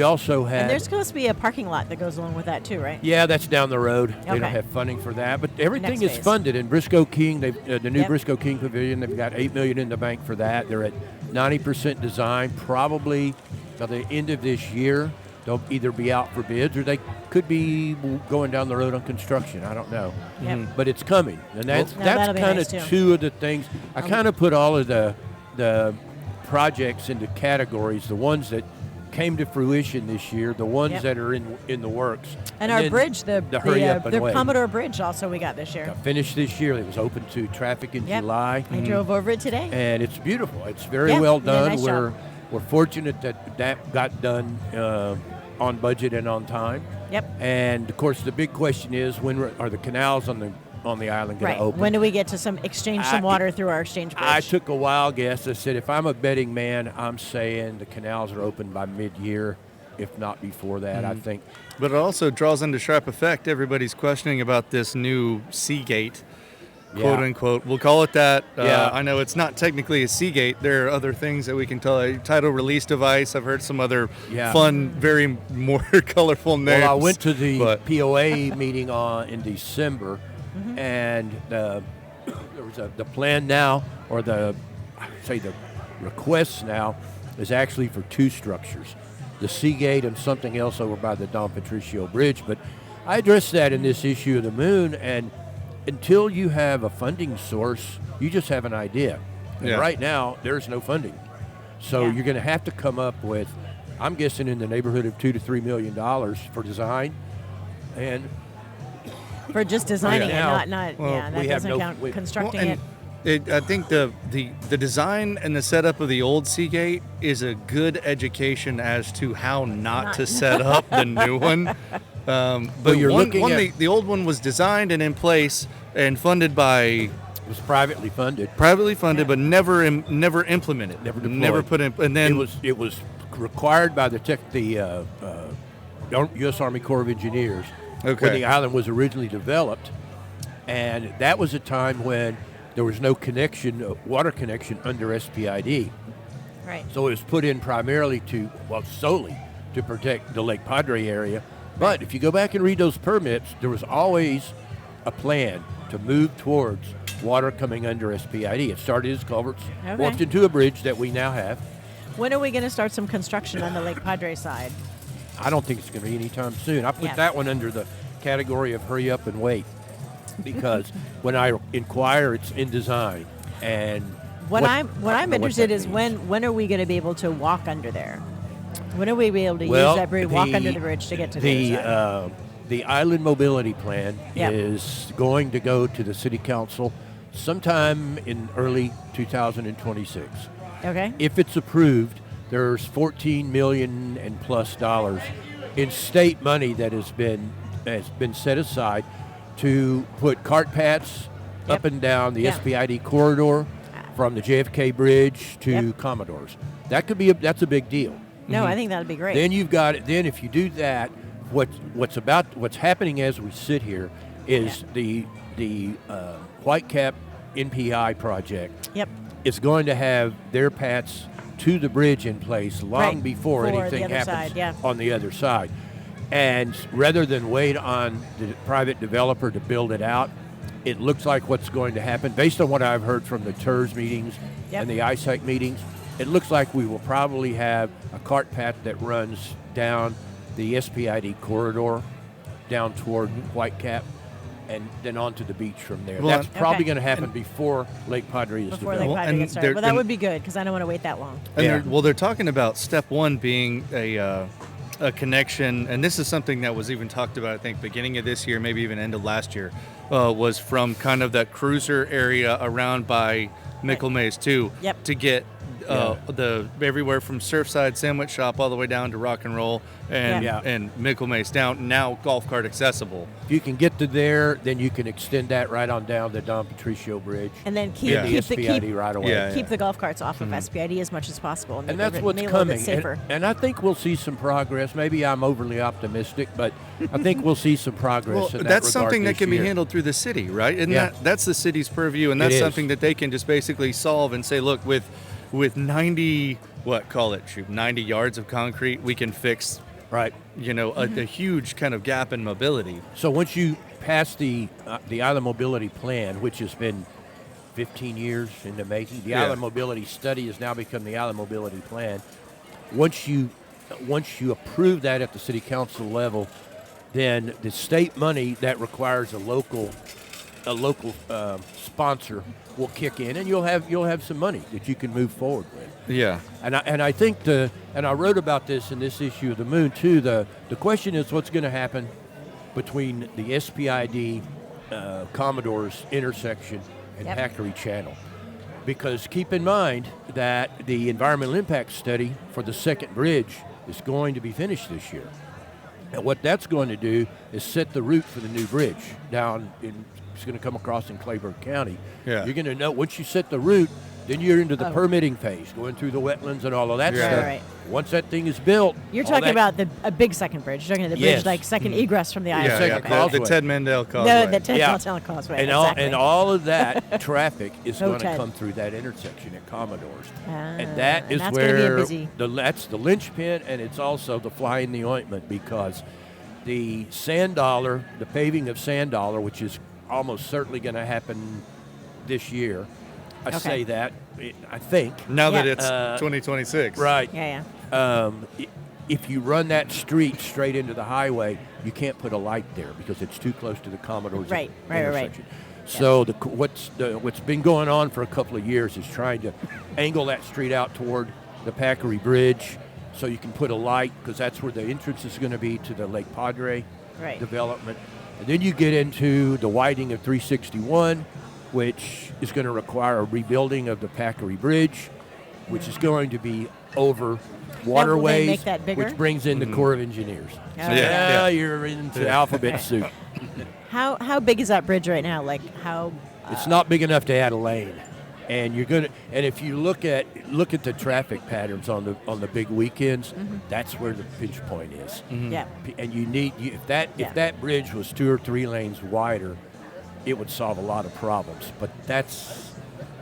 also had.
And there's supposed to be a parking lot that goes along with that too, right?
Yeah, that's down the road. They
Okay.
don't have funding for that, but everything
Next
is
phase.
funded. In Briscoe King, the new
Yep.
Briscoe King Pavilion, they've got $8 million in the bank for that. They're at 90% design. Probably by the end of this year, they'll either be out for bids or they could be going down the road on construction. I don't know.
Yep.
But it's coming, and that's
No, that'll be
kind
nice,
of
too.
two of the things. I kind of put all of the projects into categories. The ones that came to fruition this year, the ones
Yep.
that are in the works,
And our
then
bridge, the
hurry up and wait.
Commodore Bridge, also we got this year.
Got finished this year. It was open to traffic in
Yep.
July,
I drove over it today.
and it's beautiful. It's very
Yeah,
well
did a
done.
nice job.
We're fortunate that got done on budget and on time.
Yep.
And of course, the big question is, when are the canals on the island going
Right.
to open?
When do we get to exchange some water through our exchange bridge?
I took a wild guess. I said, if I'm a betting man, I'm saying the canals are open by mid-year, if not before that. I think.
But it also draws into sharp effect. Everybody's questioning about this new Seagate, quote
Yeah.
unquote. We'll call it that.
Yeah.
I know it's not technically a Seagate. There are other things that we can tell. A title release device. I've heard some other
Yeah.
fun, very more colorful names.
Well, I went to the
but-
POA meeting in December, and there was the plan now, or the request now, is actually for two structures, the Seagate and something else over by the Don Patricio Bridge. But I addressed that in this issue of the Moon, and until you have a funding source, you just have an idea. And
Yeah.
right now, there's no funding. So
Yeah.
you're going to have to come up with, I'm guessing, in the neighborhood of $2 to $3 million for design. And
For just designing
Right now,
it, not
well,
yeah, that
we have
doesn't
no-
count
we-
constructing it.
I think the design and the setup of the old Seagate is a good education as to how not to set up the new one. But
you're looking at-
the old one was designed and in place and funded by
it was privately funded.
privately funded,
Yeah.
but never implemented,
Never deployed.
never put in. And then
It was required by the U.S. Army Corps of Engineers
Okay.
when the island was originally developed, and that was a time when there was no connection, water connection under SPID.
Right.
So it was put in primarily solely to protect the Lake Padre area. But if you go back and read those permits, there was always a plan to move towards water coming under SPID. It started as culverts,
Okay.
morphed into a bridge that we now have.
When are we going to start some construction on the Lake Padre side?
I don't think it's going to be anytime soon. I put
Yeah.
that one under the category of hurry up and wait, because when I inquire, it's in design. And
What
I don't
I'm
know what
interested
that
is
means.
when are we going to be able to walk under there? When are we be able to
Well,
use that bridge, walk under the bridge to get to the other side?
The island mobility plan
Yep.
is going to go to the city council sometime in early 2026.
Okay.
If it's approved, there's $14 million and plus dollars in state money that has been set aside to put cart paths
Yep.
up and down the
Yeah.
SPID corridor from the JFK Bridge to
Yep.
Commodores. That could be that's a big deal.
No, I think that'd be great.
Then you've got it. Then if you do that, what's happening as we sit here is the Whitecap NPI project
Yep.
is going to have their paths to the bridge in place long
Right,
before
for the
anything
other
happens
side, yeah.
on the other side. And rather than wait on the private developer to build it out, it looks like what's going to happen, based on what I've heard from the TERS meetings
Yep.
and the ISAC meetings, it looks like we will probably have a cart path that runs down the SPID corridor, down toward Whitecap, and then onto the beach from there.
Well,
That's probably
Okay.
going to happen before Lake Padre is
Before
developed.
Lake
Well,
Padre
and
gets started.
they're-
Well, that
and-
would be good because I don't want to wait that long.
And
Yeah.
they're talking about step one being a connection, and this is something that was even talked about, I think, beginning of this year, maybe even end of last year, was from kind of that cruiser area around by Mickle Maze too,
Yep.
to get the everywhere from Surfside Sandwich Shop all the way down to Rock and Roll and
Yeah.
and Mickle Mace down, now golf cart accessible.
If you can get to there, then you can extend that right on down the Don Patricio Bridge.
And then keep
Yeah.
the
keep the
SPID
keep,
right away.
Yeah.
keep the golf carts off of SPID as much as possible.
And
make
that's
it-
what's
make it a little bit
coming.
safer.
And I think we'll see some progress. Maybe I'm overly optimistic, but I think we'll see some progress.
Well,
in that
that's
regard
something that
this
can
year.
be handled through the city, right? And
Yeah.
that's the city's purview, and
It
that's
is.
something that they can just basically solve and say, look, with 90 90 yards of concrete, we can fix
Right.
a huge kind of gap in mobility.
So once you pass the Island Mobility Plan, which has been 15 years in the making, the
Yeah.
Island Mobility Study has now become the Island Mobility Plan. Once you approve that at the city council level, then the state money that requires a local sponsor will kick in, and you'll have some money that you can move forward with.
Yeah.
And I think I wrote about this in this issue of the Moon too. The question is what's going to happen between the SPID Commodores intersection and
Yep.
Packery Channel, because keep in mind that the environmental impact study for the second bridge is going to be finished this year, and what that's going to do is set the route for the new bridge down in. It's going to come across in Claiborne County.
Yeah.
You're going to know once you set the route. Then you're into the permitting phase, going through the wetlands and all of that
Yeah.
stuff.
Right.
Once that thing is built,
You're
all
talking
that-
about a big second bridge. You're talking the bridge
Yes.
like second egress from the island.
Yeah,
second
yeah.
causeway.
The Ted Mandel Causeway.
The Ted
Yeah.
Montana Causeway.
and
exactly.
all of that traffic is
Oh,
going to
Ted.
come through that intersection at Commodores,
Ah,
and that
and
is
that's gonna be a
where
busy-
that's the linchpin, and it's also the fly in the ointment, because the Sand Dollar, the paving of Sand Dollar, which is almost certainly going to happen this year. I
Okay.
say that I think.
Now that
Yeah.
it's 2026.
Right.
Yeah.
If you run that street straight into the highway, you can't put a light there because it's too close to the Commodores
Right.
intersection. So what's been going on for a couple of years is trying to angle that street out toward the Packery Bridge, so you can put a light, because that's where the entrance is going to be to the Lake Padre
Right.
development. And then you get into the widening of 361, which is going to require a rebuilding of the Packery Bridge, which is going to be over waterways,
make that bigger?
which brings in the Corps of Engineers.
Oh,
So
yeah.
now
Yeah.
you're into alphabet soup.
How big is that bridge right now? Like how?
It's not big enough to add a lane, and if you look at the traffic patterns on the big weekends, that's where the pinch point is.
Yeah.
And if
Yeah.
that bridge was 2 or 3 lanes wider, it would solve a lot of problems. But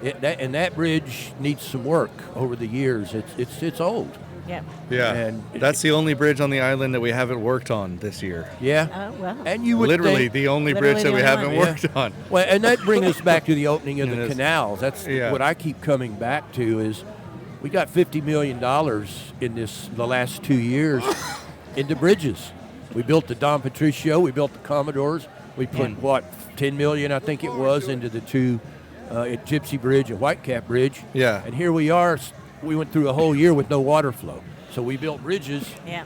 that bridge needs some work over the years. It's old.
Yeah.
Yeah.
And
that's the only bridge on the island that we haven't worked on this year.
Yeah.
Oh well.
And you would
Literally
think,
the only
Literally
bridge that
the
we
only
haven't
one.
worked on.
well, and that brings us back to the opening of
It
the
is.
canals. That's
Yeah.
what I keep coming back to is we got $50 million in the last 2 years into bridges. We built the Don Patricio, we built the Commodores. We put $10 million, I think it was, into the two at Gypsy Bridge and Whitecap Bridge.
Yeah.
And here we are. We went through a whole year with no water flow. So we built bridges
Yeah.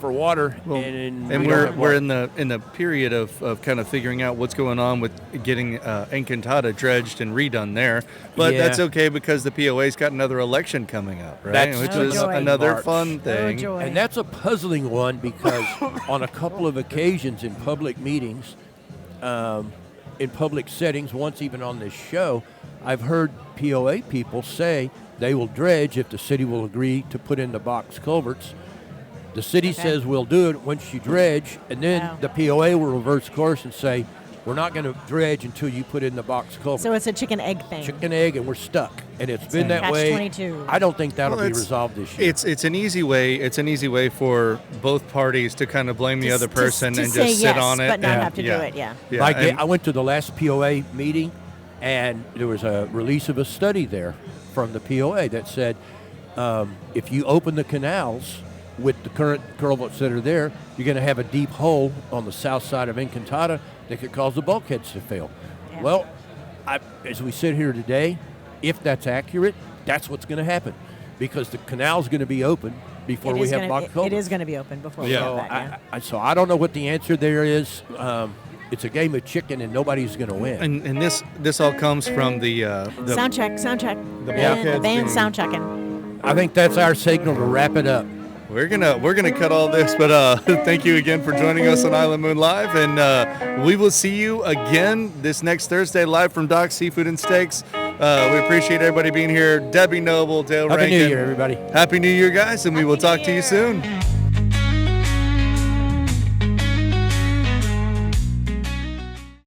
for water,
Well,
and
And
we don't
we're
have
we're
water.
in the period of kind of figuring out what's going on with getting Encantada dredged and redone there. But
Yeah.
that's okay because the POA's got another election coming up, right?
That's
Which
Oh,
is
joy.
another
March.
fun thing.
Oh, joy.
And that's a puzzling one because on a couple of occasions in public meetings, in public settings, once even on this show, I've heard POA people say they will dredge if the city will agree to put in the box culverts. The city
Okay.
says we'll do it once you dredge, and then
Wow.
the POA will reverse course and say, we're not going to dredge until you put in the box culvert.
So it's a chicken egg thing.
Chicken egg, and we're stuck. And it's been
a
that way.
catch-22.
I don't think that'll
Well,
be
it's-
resolved this year.
It's an easy way. It's an easy way for both parties to kind of blame the other person
to
and
say
just sit
yes,
on it,
but not
and-
have to do it. Yeah.
Yeah,
Like
and-
I went to the last POA meeting, and there was a release of a study there from the POA that said if you open the canals with the current curlboats that are there, you're going to have a deep hole on the south side of Encantada that could cause the bulkheads to fail.
Yeah.
Well, as we sit here today, if that's accurate, that's what's going to happen because the canal's going to be open before
It
we
is
have
gonna-
box
it
culverts.
is going to be open before we
Yeah.
have
So
that. Yeah.
so I don't know what the answer there is. it's a game of chicken and nobody's going to win.
And this all comes from the
Sound check.
the
The
blockheads
band
being-
sound checking.
I think that's our signal to wrap it up.
We're gonna cut all this, but thank you again for joining us on Island Moon Live, and we will see you again this next Thursday live from Doc's Seafood and Steaks. We appreciate everybody being here. Debbie Noble, Dale
Happy
Rankin.
New Year, everybody.
Happy New Year, guys, and we will talk to you soon.